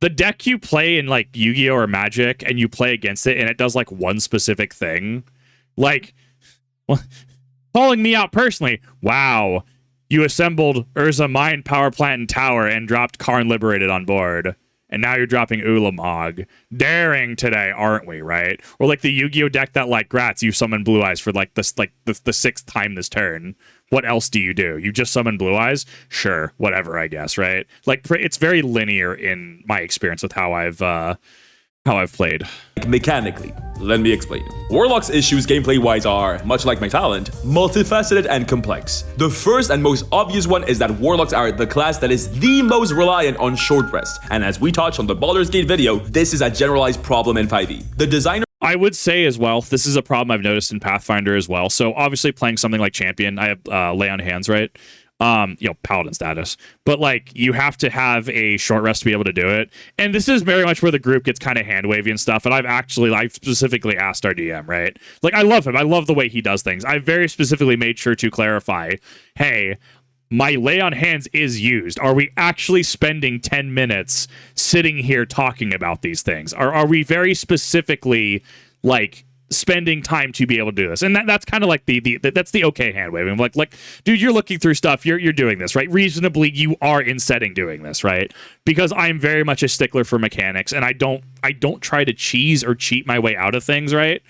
the deck you play in like Yu-Gi-Oh! Or Magic, and you play against it, and it does like one specific thing. Like, calling me out personally. Wow, you assembled Urza Mine Power Plant and Tower and dropped Karn Liberated on board. And now you're dropping Ulamog. Daring today, aren't we, right? Or like the Yu-Gi-Oh! Deck that like grats you summon Blue Eyes for like this, like the sixth time this turn. What else do? You just summon Blue Eyes? Sure, whatever, I guess, right? Like, it's very linear in my experience with how I've how I've played. Mechanically. Let me explain. Warlock's issues gameplay-wise are, much like my talent, multifaceted and complex. The first and most obvious one is that Warlocks are the class that is the most reliant on short rest, and as we touched on the Baldur's Gate video, this is a generalized problem in 5e. The designer I would say as well, this is a problem I've noticed in Pathfinder as well. So obviously playing something like Champion, I have Lay on Hands, right? Paladin status. But like you have to have a short rest to be able to do it. And this is very much where the group gets kind of hand wavy and stuff. And I've specifically asked our DM, right? Like I love him. I love the way he does things. I very specifically made sure to clarify, hey, my Lay on Hands is used. Are we actually spending 10 minutes sitting here talking about these things? Are we very specifically like spending time to be able to do this? And that's kind of like that's the okay hand waving. Like, dude, you're looking through stuff. You're doing this, right? Reasonably, you are in setting doing this, right? Because I'm very much a stickler for mechanics, and I don't try to cheese or cheat my way out of things, right?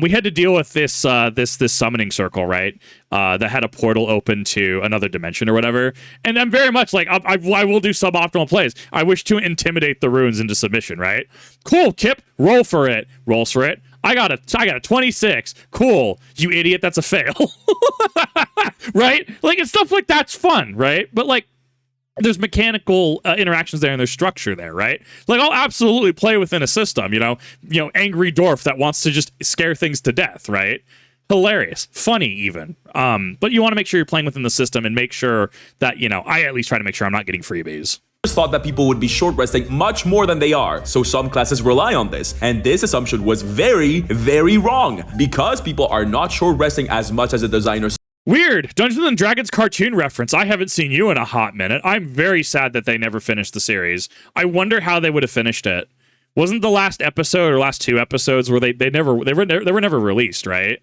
We had to deal with this summoning circle, right? That had a portal open to another dimension or whatever. And I'm very much like, I will do suboptimal plays. I wish to intimidate the runes into submission, right? Cool, Kip, roll for it. Rolls for it. I got a 26. Cool, you idiot, that's a fail. Right? Like, and stuff like that's fun, right? But like, there's mechanical interactions there and there's structure there, right? Like I'll absolutely play within a system, angry dwarf that wants to just scare things to death, right? Hilarious, funny even. But you want to make sure you're playing within the system and make sure that, I at least try to make sure I'm not getting freebies. Thought that people would be short resting much more than they are, so some classes rely on this, and this assumption was very, very wrong, because people are not short resting as much as the designers. Weird. Dungeons and Dragons cartoon reference. I haven't seen you in a hot minute. I'm very sad that they never finished the series. I wonder how they would have finished it. Wasn't the last episode or last two episodes where they were never released, right?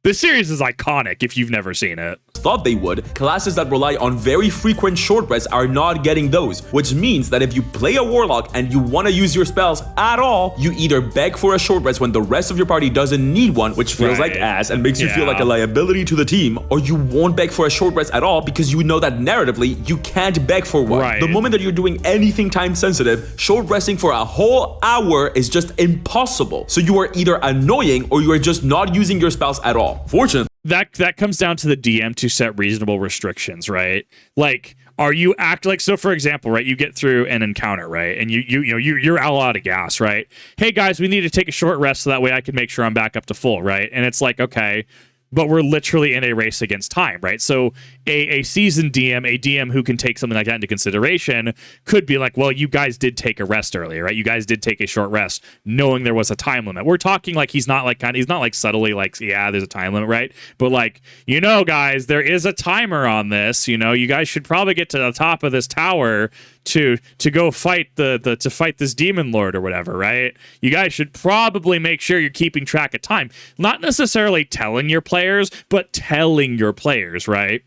This series is iconic if you've never seen it. Thought they would. Classes that rely on very frequent short rests are not getting those, which means that if you play a Warlock and you want to use your spells at all, you either beg for a short rest when the rest of your party doesn't need one, which feels like ass and makes you feel like a liability to the team, or you won't beg for a short rest at all because you know that narratively you can't beg for one. Right. The moment that you're doing anything time sensitive, short resting for a whole hour is just impossible. So you are either annoying or you are just not using your spells at all. Fortunately, that comes down to the DM to set reasonable restrictions, right? Like, are you so for example, right, you get through an encounter, right, and you're all out of gas, right? Hey guys, we need to take a short rest so that way I can make sure I'm back up to full, right? And it's like, okay, but we're literally in a race against time, right? So a seasoned DM, a DM who can take something like that into consideration could be like, well, you guys did take a rest earlier, right? You guys did take a short rest knowing there was a time limit. We're talking like he's not like subtly like, yeah, there's a time limit, right? But like, guys, there is a timer on this. You guys should probably get to the top of this tower to go fight to fight this demon lord or whatever, right? You guys should probably make sure you're keeping track of time. Not necessarily telling your players, but telling your players, right?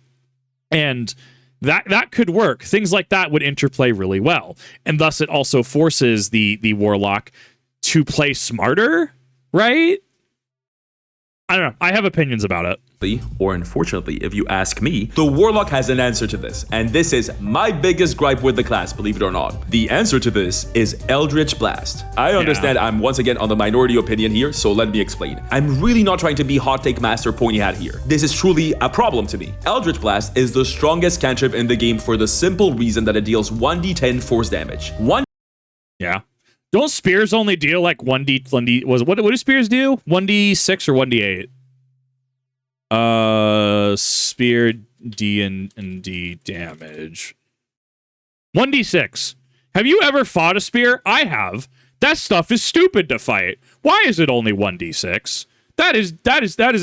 And that could work. Things like that would interplay really well. And thus it also forces the Warlock to play smarter, right? I don't know. I have opinions about it. Or unfortunately, if you ask me, the Warlock has an answer to this, and this is my biggest gripe with the class, believe it or not. The answer to this is Eldritch Blast. I understand I'm once again on the minority opinion here, so let me explain. I'm really not trying to be hot take master Pointy Hat here. This is truly a problem to me. Eldritch Blast is the strongest cantrip in the game for the simple reason that it deals 1d10 force damage. Yeah. Don't spears only deal like 1d? What do spears do? 1d6 or 1d8? Spear D and D damage. 1d6. Have you ever fought a spear? I have. That stuff is stupid to fight. Why is it only 1d6? That is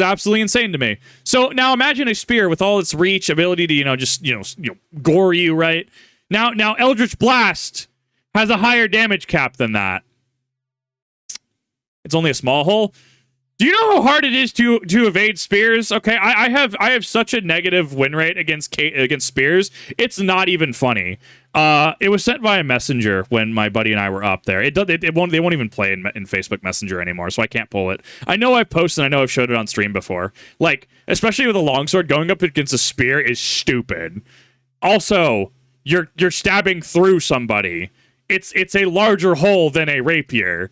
absolutely insane to me. So now imagine a spear with all its reach, ability to gore you, right? Now Eldritch Blast has a higher damage cap than that. It's only a small hole. Do you know how hard it is to evade spears? Okay, I have such a negative win rate against spears. It's not even funny. It was sent via Messenger when my buddy and I were up there. They won't even play in Facebook Messenger anymore, so I can't pull it. I know I've posted, and I know I've showed it on stream before. Like, especially with a longsword, going up against a spear is stupid. Also, you're stabbing through somebody. It's a larger hole than a rapier.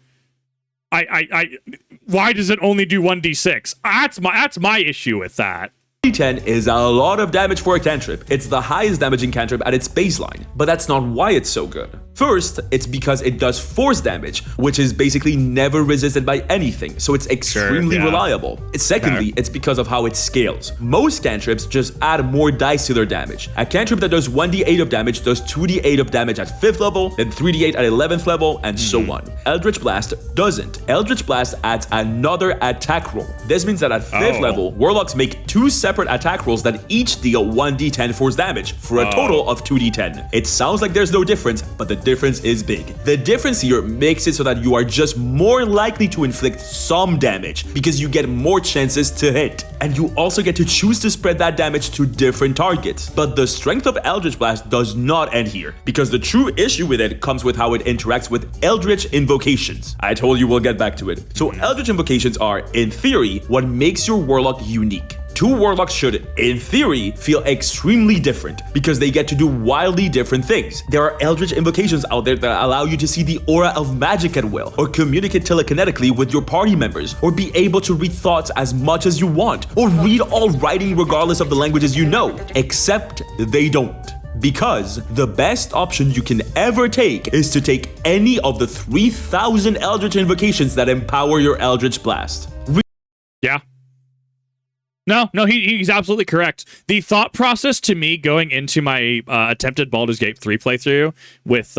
why does it only do 1d6? That's my issue with that. 10 is a lot of damage for a cantrip. It's the highest damaging cantrip at its baseline, but that's not why it's so good. First, it's because it does force damage, which is basically never resisted by anything, so it's extremely reliable. Secondly, it's because of how it scales. Most cantrips just add more dice to their damage. A cantrip that does 1d8 of damage does 2d8 of damage at 5th level, then 3d8 at 11th level, and so on. Eldritch Blast doesn't. Eldritch Blast adds another attack roll. This means that at 5th level, Warlocks make 2 separate attack rolls that each deal 1d10 force damage, for a total of 2d10. It sounds like there's no difference, but the difference is big. The difference here makes it so that you are just more likely to inflict some damage because you get more chances to hit. And you also get to choose to spread that damage to different targets. But the strength of Eldritch Blast does not end here, because the true issue with it comes with how it interacts with Eldritch Invocations. I told you we'll get back to it. So Eldritch Invocations are, in theory, what makes your Warlock unique. 2 Warlocks should, in theory, feel extremely different because they get to do wildly different things. There are Eldritch Invocations out there that allow you to see the aura of magic at will, or communicate telekinetically with your party members, or be able to read thoughts as much as you want, or read all writing regardless of the languages you know, except they don't. Because the best option you can ever take is to take any of the 3,000 Eldritch Invocations that empower your Eldritch Blast. Yeah. No, he's absolutely correct. The thought process to me going into my attempted Baldur's Gate 3 playthrough with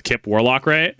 Kip Warlock, right?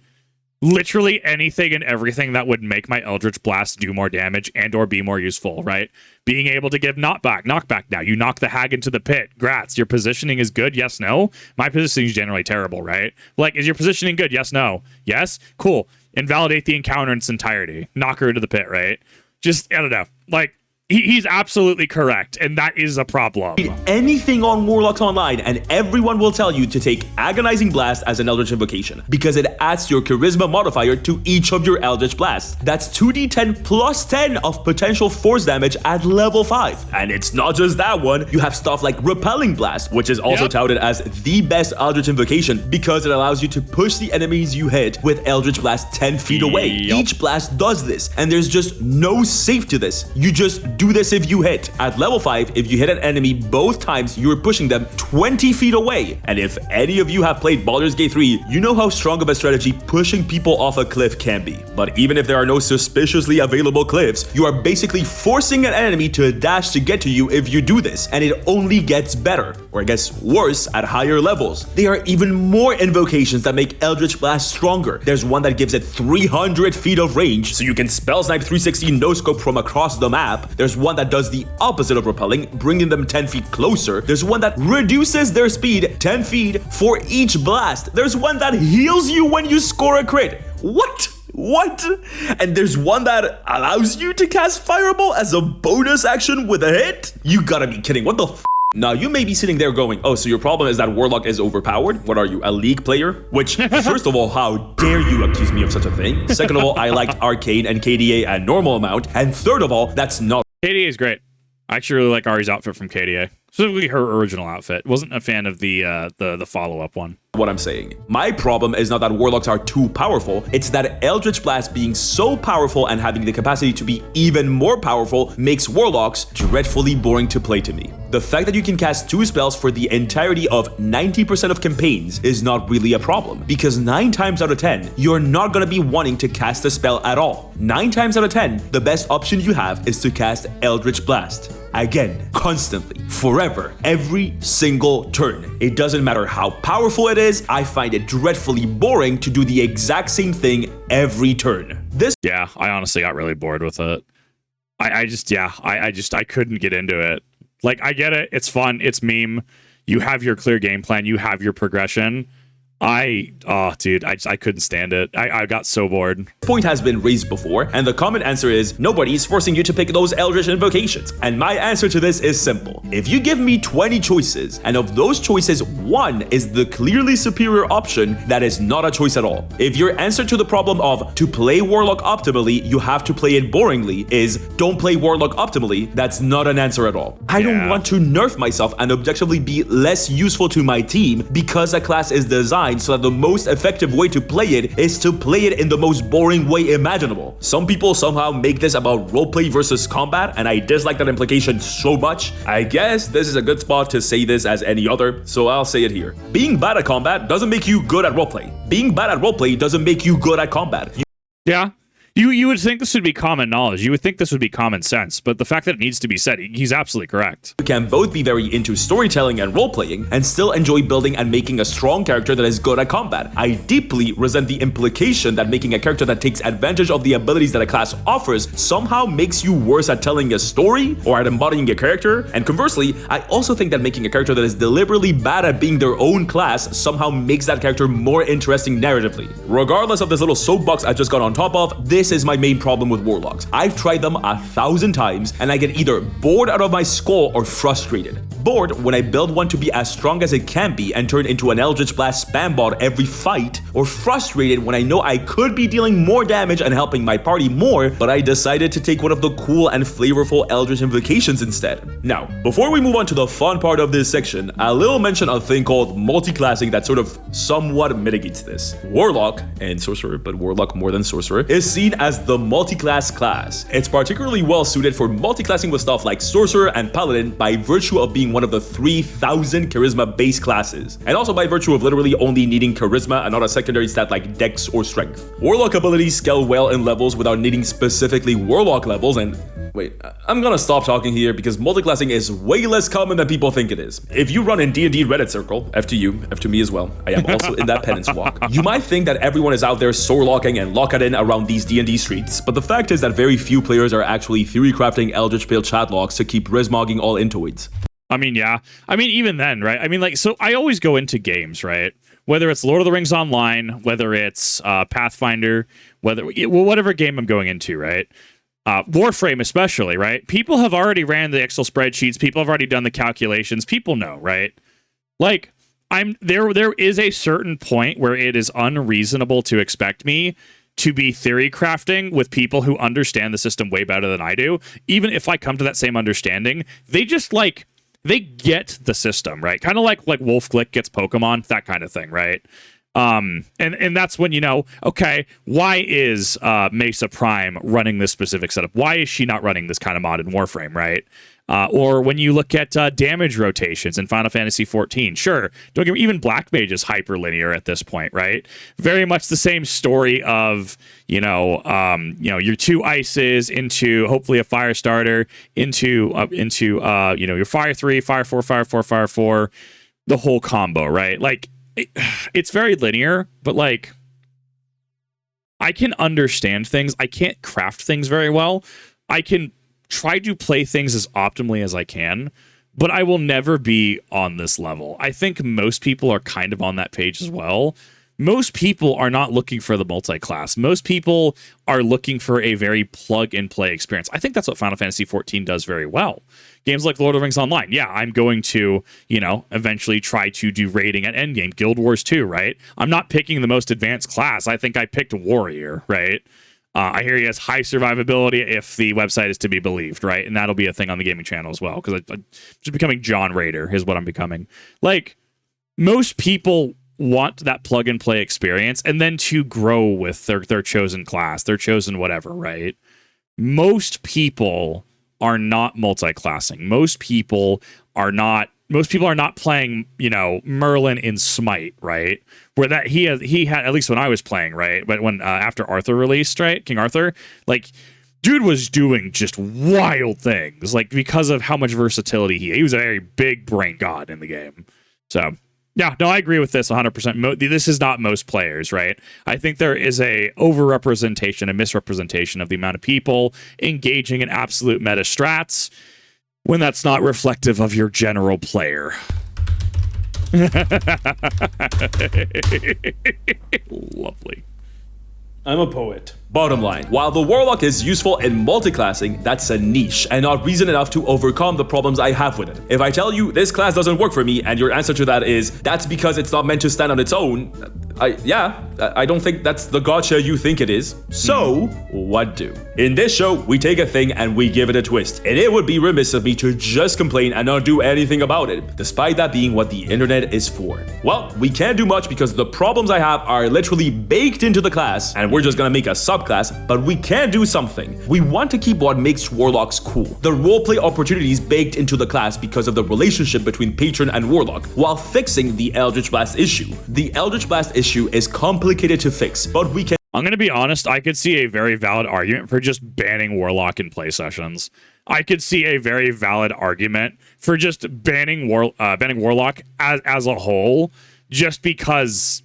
Literally anything and everything that would make my Eldritch Blast do more damage and or be more useful, right? Being able to give knockback now. You knock the hag into the pit. Grats. Your positioning is good? Yes, no? My positioning is generally terrible, right? Like, is your positioning good? Yes, no? Yes? Cool. Invalidate the encounter in its entirety. Knock her into the pit, right? Just, I don't know. Like, he's absolutely correct, and that is a problem. Anything on Warlocks Online, and everyone will tell you to take Agonizing Blast as an Eldritch Invocation, because it adds your Charisma modifier to each of your Eldritch Blasts. That's 2d10 plus 10 of potential force damage at level 5. And it's not just that one, you have stuff like Repelling Blast, which is also touted as the best Eldritch Invocation, because it allows you to push the enemies you hit with Eldritch Blast 10 feet away. Each blast does this, and there's just no safe to this. You just do this if you hit. At level 5, if you hit an enemy both times, you're pushing them 20 feet away. And if any of you have played Baldur's Gate 3, you know how strong of a strategy pushing people off a cliff can be. But even if there are no suspiciously available cliffs, you are basically forcing an enemy to dash to get to you if you do this, and it only gets better, or I guess worse, at higher levels. There are even more invocations that make Eldritch Blast stronger. There's one that gives it 300 feet of range, so you can spell snipe 360 no-scope from across the map. There's one that does the opposite of repelling, bringing them 10 feet closer. There's one that reduces their speed 10 feet for each blast. There's one that heals you when you score a crit. What? And there's one that allows you to cast Fireball as a bonus action with a hit? You gotta be kidding. What the f? Now, you may be sitting there going, oh, so your problem is that Warlock is overpowered? What are you, a League player? Which, first of all, how dare you accuse me of such a thing? Second of all, I liked Arcane and KDA a normal amount. And third of all, that's not... KDA is great. I actually really like Ari's outfit from KDA. Specifically her original outfit. Wasn't a fan of the follow-up one. What I'm saying. My problem is not that Warlocks are too powerful, it's that Eldritch Blast being so powerful and having the capacity to be even more powerful makes Warlocks dreadfully boring to play to me. The fact that you can cast 2 spells for the entirety of 90% of campaigns is not really a problem, because 9 times out of 10, you're not gonna be wanting to cast a spell at all. 9 times out of 10, the best option you have is to cast Eldritch Blast. Again, constantly, forever, every single turn. It doesn't matter how powerful it is, I find it dreadfully boring to do the exact same thing every turn. Yeah, I honestly got really bored with it. I couldn't get into it. Like, I get it, it's fun, it's meme, you have your clear game plan, you have your progression. I couldn't stand it. I got so bored. Point has been raised before, and the common answer is nobody's forcing you to pick those Eldritch Invocations. And my answer to this is simple. If you give me 20 choices, and of those choices, 1 is the clearly superior option, that is not a choice at all. If your answer to the problem of to play Warlock optimally, you have to play it boringly is don't play Warlock optimally, that's not an answer at all. I don't want to nerf myself and objectively be less useful to my team because a class is designed designed so that the most effective way to play it is to play it in the most boring way imaginable. Some people somehow make this about roleplay versus combat, and I dislike that implication so much. I guess this is a good spot to say this as any other, so I'll say it here. Being bad at combat doesn't make you good at roleplay. Being bad at roleplay doesn't make you good at combat. Yeah. You would think this would be common knowledge. You would think this would be common sense, but the fact that it needs to be said, he's absolutely correct. You can both be very into storytelling and role-playing and still enjoy building and making a strong character that is good at combat. I deeply resent the implication that making a character that takes advantage of the abilities that a class offers somehow makes you worse at telling a story or at embodying a character. And conversely, I also think that making a character that is deliberately bad at being their own class somehow makes that character more interesting narratively. Regardless of this little soapbox I just got on top of, this is my main problem with Warlocks. I've tried them 1,000 times and I get either bored out of my skull or frustrated. Bored when I build one to be as strong as it can be and turn into an Eldritch Blast spam bot every fight, or frustrated when I know I could be dealing more damage and helping my party more, but I decided to take one of the cool and flavorful Eldritch Invocations instead. Now, before we move on to the fun part of this section, a little mention of a thing called multi-classing that sort of somewhat mitigates this. Warlock, and Sorcerer, but Warlock more than Sorcerer, is seen as the multi-class class. It's particularly well suited for multi-classing with stuff like Sorcerer and Paladin by virtue of being one of the 3,000 charisma base classes, and also by virtue of literally only needing charisma and not a secondary stat like dex or strength. Warlock abilities scale well in levels without needing specifically Warlock levels, and wait, I'm gonna stop talking here because multiclassing is way less common than people think it is. If you run in D&D Reddit circle, F to you, F to me as well, I am also in that penance walk, you might think that everyone is out there sword locking and lock-it in around these D&D streets, but the fact is that very few players are actually theory crafting Eldritch Pale chat locks to keep rismogging all intoids. I mean, yeah. I mean, even then, right? I mean, like, so I always go into games, right? Whether it's Lord of the Rings Online, whether it's Pathfinder, whatever game I'm going into, right? Warframe especially, right? People have already ran the Excel spreadsheets. People have already done the calculations. People know, right? Like, there is a certain point where it is unreasonable to expect me to be theory crafting with people who understand the system way better than I do. Even if I come to that same understanding, they just like, they get the system, right? Kind of like Wolf Glick gets Pokemon, that kind of thing, right? And that's when you know, okay, why is Mesa Prime running this specific setup? Why is she not running this kind of mod in Warframe, right? Or when you look at damage rotations in Final Fantasy XIV, sure, don't get me, even Black Mage is hyperlinear at this point, right? Very much the same story of, your 2 ices into hopefully a fire starter into your fire 3, fire 4, fire 4, fire 4, the whole combo, right? Like, it's very linear, but like, I can understand things. I can't craft things very well. I can try to play things as optimally as I can, but I will never be on this level. I think most people are kind of on that page as well. Most people are not looking for the multi-class. Most people are looking for a very plug-and-play experience. I think that's what Final Fantasy XIV does very well. Games like Lord of the Rings Online, yeah, I'm going to, eventually try to do raiding at endgame. Guild Wars 2, right? I'm not picking the most advanced class. I think I picked Warrior, right? I hear he has high survivability if the website is to be believed, right? And that'll be a thing on the gaming channel as well, because I'm just becoming John Raider is what I'm becoming. Like, most people want that plug and play experience and then to grow with their chosen class, their chosen whatever, right? Most people are not multi-classing. Most people are not playing, Merlin in Smite, right? Where that he had, at least when I was playing, right? But when after Arthur released, right? King Arthur, like, dude was doing just wild things, like, because of how much versatility he was a very big brain god in the game. So yeah, no, I agree with this 100%. This is not most players, right? I think there is a overrepresentation, a misrepresentation of the amount of people engaging in absolute meta strats when that's not reflective of your general player. Lovely. I'm a poet. Bottom line, while the Warlock is useful in multiclassing, that's a niche and not reason enough to overcome the problems I have with it. If I tell you this class doesn't work for me and your answer to that is that's because it's not meant to stand on its own, I don't think that's the gotcha you think it is. So, what do? In this show, we take a thing and we give it a twist. And it would be remiss of me to just complain and not do anything about it, despite that being what the internet is for. Well, we can't do much because the problems I have are literally baked into the class, and we're just gonna make a subclass, but we can do something. We want to keep what makes Warlocks cool. The roleplay opportunities baked into the class because of the relationship between Patron and Warlock, while fixing the Eldritch Blast issue. The Eldritch Blast issue is complicated to fix, but we can. I'm going to be honest, I could see a very valid argument for just banning Warlock in play sessions. I could see a very valid argument for just banning Warlock as a whole, just because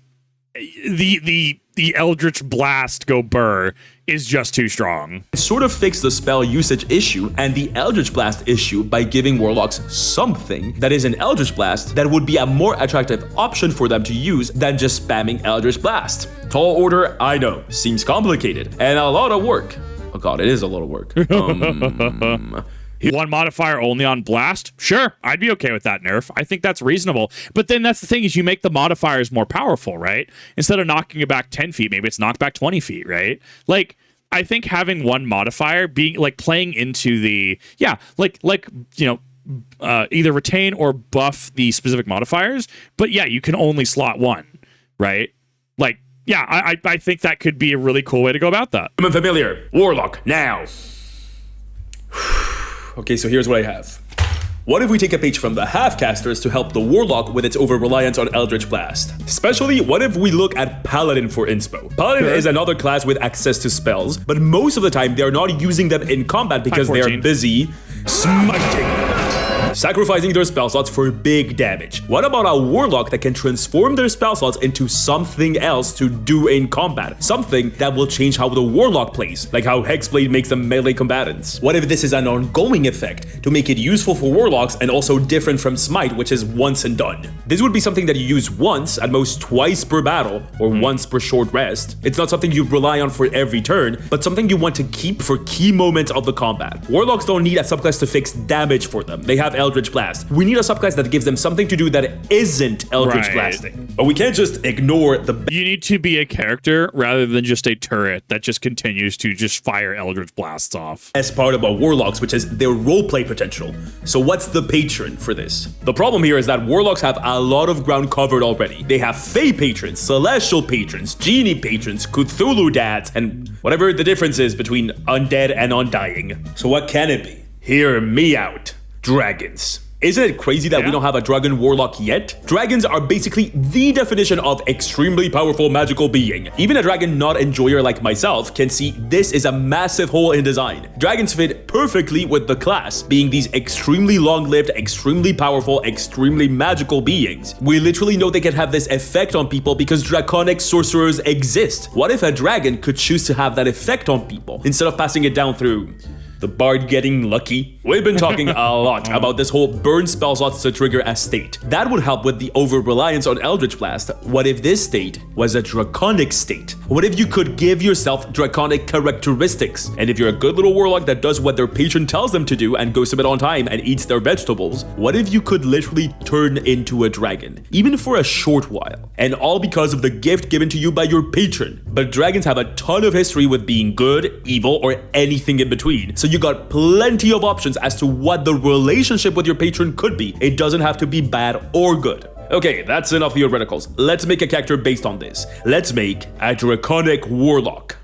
the Eldritch Blast go burr is just too strong. Sort of fix the spell usage issue and the Eldritch Blast issue by giving Warlocks something that is an Eldritch Blast that would be a more attractive option for them to use than just spamming Eldritch Blast. Tall order, I know, seems complicated and a lot of work. Oh god, it is a lot of work. One modifier only on blast? Sure, I'd be okay with that nerf. I think that's reasonable. But then that's the thing, is you make the modifiers more powerful, right? Instead of knocking it back 10 feet, maybe it's knocked back 20 feet, right? Like, I think having one modifier being like playing into the, either retain or buff the specific modifiers. But yeah, you can only slot one, right? Like, yeah, I think that could be a really cool way to go about that. I'm familiar. Warlock, now. Okay, so here's what I have. What if we take a page from the half-casters to help the Warlock with its over-reliance on Eldritch Blast? Especially, what if we look at Paladin for inspo? Paladin is another class with access to spells, but most of the time they're not using them in combat because they're busy smiting. Sacrificing their spell slots for big damage. What about a Warlock that can transform their spell slots into something else to do in combat? Something that will change how the Warlock plays, like how Hexblade makes them melee combatants. What if this is an ongoing effect to make it useful for Warlocks and also different from Smite, which is once and done? This would be something that you use once, at most twice per battle, or once per short rest. It's not something you rely on for every turn, but something you want to keep for key moments of the combat. Warlocks don't need a subclass to fix damage for them. They have Eldritch Blast. We need a subclass that gives them something to do that isn't Eldritch Blasting. But we can't just ignore the... You need to be a character rather than just a turret that just continues to just fire Eldritch Blasts off. As part about Warlocks, which is their roleplay potential. So what's the patron for this? The problem here is that Warlocks have a lot of ground covered already. They have Fae patrons, Celestial patrons, Genie patrons, Cthulhu dads, and whatever the difference is between undead and undying. So what can it be? Hear me out. Dragons. Isn't it crazy that we don't have a dragon warlock yet? Dragons are basically the definition of extremely powerful magical being. Even a dragon not enjoyer like myself can see this is a massive hole in design. Dragons fit perfectly with the class, being these extremely long-lived, extremely powerful, extremely magical beings. We literally know they can have this effect on people because draconic sorcerers exist. What if a dragon could choose to have that effect on people instead of passing it down through the bard getting lucky? We've been talking a lot about this whole burn spell slots to trigger a state. That would help with the over-reliance on Eldritch Blast. What if this state was a draconic state? What if you could give yourself draconic characteristics? And if you're a good little warlock that does what their patron tells them to do and goes to bed on time and eats their vegetables, what if you could literally turn into a dragon, even for a short while? And all because of the gift given to you by your patron. But dragons have a ton of history with being good, evil, or anything in between. So you got plenty of options as to what the relationship with your patron could be. It doesn't have to be bad or good. Okay, that's enough theoreticals. Let's make a character based on this. Let's make a draconic warlock.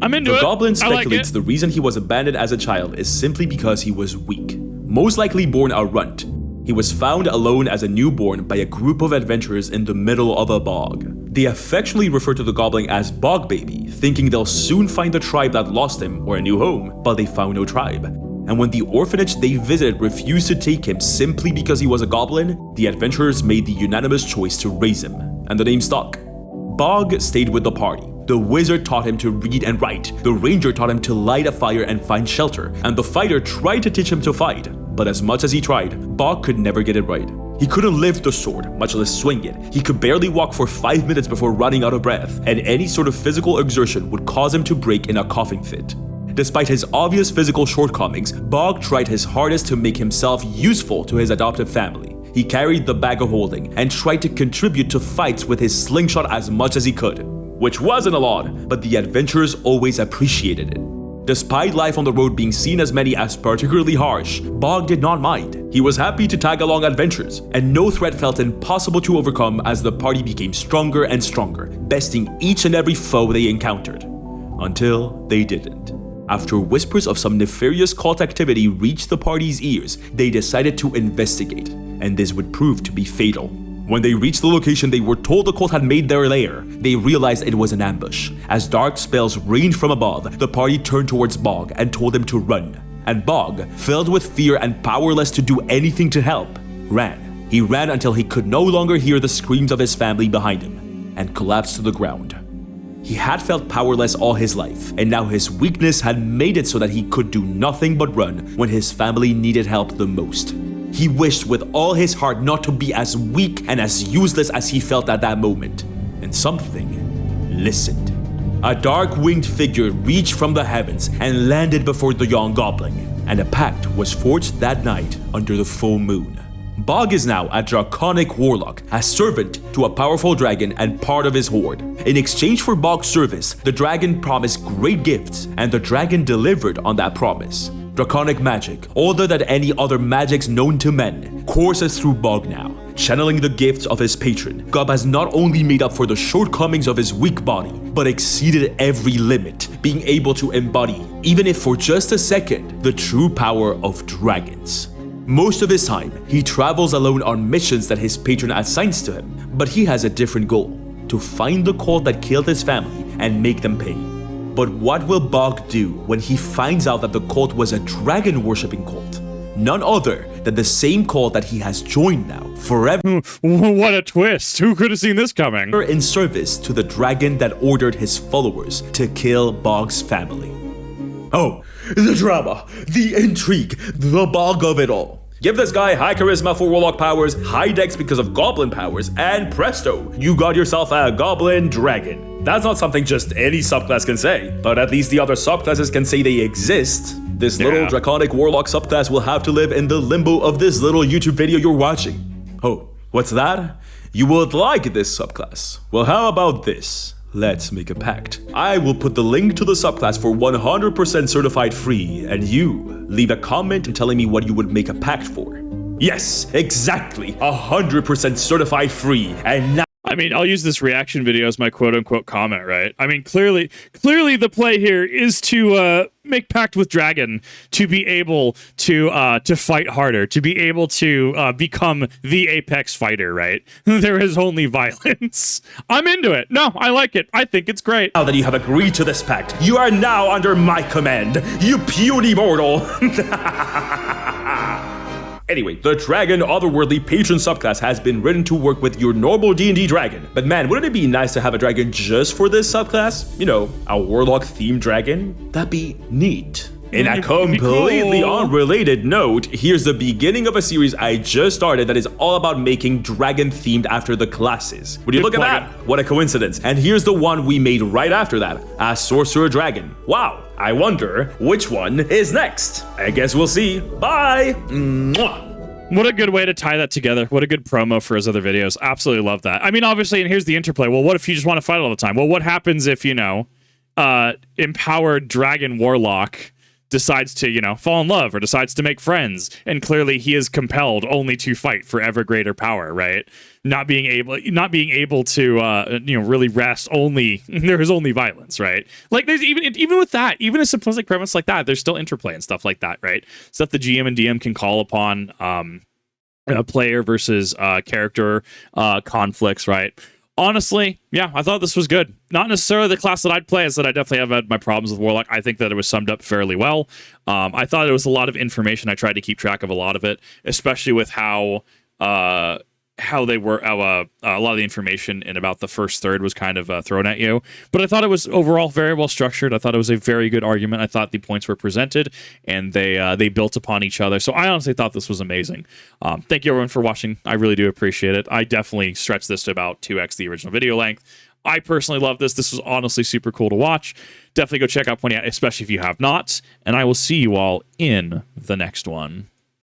I'm into it. The goblin speculates like the reason he was abandoned as a child is simply because he was weak. Most likely born a runt. He was found alone as a newborn by a group of adventurers in the middle of a bog. They affectionately refer to the goblin as Bog Baby, thinking they'll soon find the tribe that lost him or a new home, but they found no tribe. And when the orphanage they visited refused to take him simply because he was a goblin, the adventurers made the unanimous choice to raise him, and the name stuck. Bog stayed with the party. The wizard taught him to read and write, the ranger taught him to light a fire and find shelter, and the fighter tried to teach him to fight. But as much as he tried, Bog could never get it right. He couldn't lift the sword, much less swing it. He could barely walk for 5 minutes before running out of breath, and any sort of physical exertion would cause him to break in a coughing fit. Despite his obvious physical shortcomings, Bog tried his hardest to make himself useful to his adoptive family. He carried the bag of holding and tried to contribute to fights with his slingshot as much as he could, which wasn't a lot, but the adventurers always appreciated it. Despite life on the road being seen as many as particularly harsh, Bog did not mind. He was happy to tag along adventures, and no threat felt impossible to overcome as the party became stronger and stronger, besting each and every foe they encountered. Until they didn't. After whispers of some nefarious cult activity reached the party's ears, they decided to investigate, and this would prove to be fatal. When they reached the location they were told the cult had made their lair, they realized it was an ambush. As dark spells rained from above, the party turned towards Bog and told him to run. And Bog, filled with fear and powerless to do anything to help, ran. He ran until he could no longer hear the screams of his family behind him, and collapsed to the ground. He had felt powerless all his life, and now his weakness had made it so that he could do nothing but run when his family needed help the most. He wished with all his heart not to be as weak and as useless as he felt at that moment. And something listened. A dark winged figure reached from the heavens and landed before the young goblin, and a pact was forged that night under the full moon. Bog is now a draconic warlock, a servant to a powerful dragon and part of his horde. In exchange for Bog's service, the dragon promised great gifts, and the dragon delivered on that promise. Draconic magic, older than any other magics known to men, courses through Bog now. Channeling the gifts of his patron, Gob has not only made up for the shortcomings of his weak body, but exceeded every limit, being able to embody, even if for just a second, the true power of dragons. Most of his time, he travels alone on missions that his patron assigns to him, but he has a different goal: to find the cult that killed his family and make them pay. But what will Bog do when he finds out that the cult was a dragon-worshipping cult? None other than the same cult that he has joined now, forever What a twist! Who could have seen this coming? in service to the dragon that ordered his followers to kill Bog's family. Oh, the drama, the intrigue, the Bog of it all. Give this guy high charisma for warlock powers, high dex because of goblin powers, and presto, you got yourself a goblin dragon. That's not something just any subclass can say, but at least the other subclasses can say they exist. This little draconic warlock subclass will have to live in the limbo of this little YouTube video you're watching. Oh, what's that? You would like this subclass? Well, how about this? Let's make a pact. I will put the link to the subclass for 100% certified free, and you leave a comment telling me what you would make a pact for. Yes, exactly, 100% certified free, and now I mean, I'll use this reaction video as my quote-unquote comment, right? I mean, clearly the play here is to make pact with dragon to be able to fight harder, to be able to become the apex fighter, right? There is only violence. I'm into it. No, I like it. I think it's great. that you have agreed to this pact, you are now under my command, you puny mortal. Anyway, the Dragon Otherworldly Patron subclass has been written to work with your normal D&D dragon. But man, wouldn't it be nice to have a dragon just for this subclass? You know, a Warlock themed dragon? That'd be neat. In a completely unrelated note, here's the beginning of a series I just started that is all about making dragon themed after the classes. Would you look at that? What a coincidence. And here's the one we made right after that, a Sorcerer Dragon. Wow. I wonder which one is next. I guess we'll see. Bye. Mwah. What a good way to tie that together. What a good promo for his other videos. Absolutely love that. I mean, obviously, and here's the interplay. Well, what if you just want to fight all the time? Well, what happens if, you know, empowered dragon warlock decides to, you know, fall in love or decides to make friends, and clearly he is compelled only to fight for ever greater power, right? Not being able to you know, really rest. Only there is only violence, right? Like there's even with that, even a simplistic premise like that, there's still interplay and stuff like that, right? Stuff the GM and DM can call upon player versus character conflicts, right? Honestly, yeah, I thought this was good. Not necessarily the class that I'd play, as that I definitely have had my problems with Warlock. I think that it was summed up fairly well. I thought it was a lot of information. I tried to keep track of a lot of it, especially with how they were a lot of the information in about the first third was kind of thrown at you. But I thought it was overall very well structured. I thought it was a very good argument. I thought the points were presented and they built upon each other. So I honestly thought this was amazing. Thank you everyone for watching. I really do appreciate it. I definitely stretched this to about 2x the original video length. I personally love this. This was honestly super cool to watch. Definitely go check out Pointy Hat, especially if you have not. And I will see you all in the next one.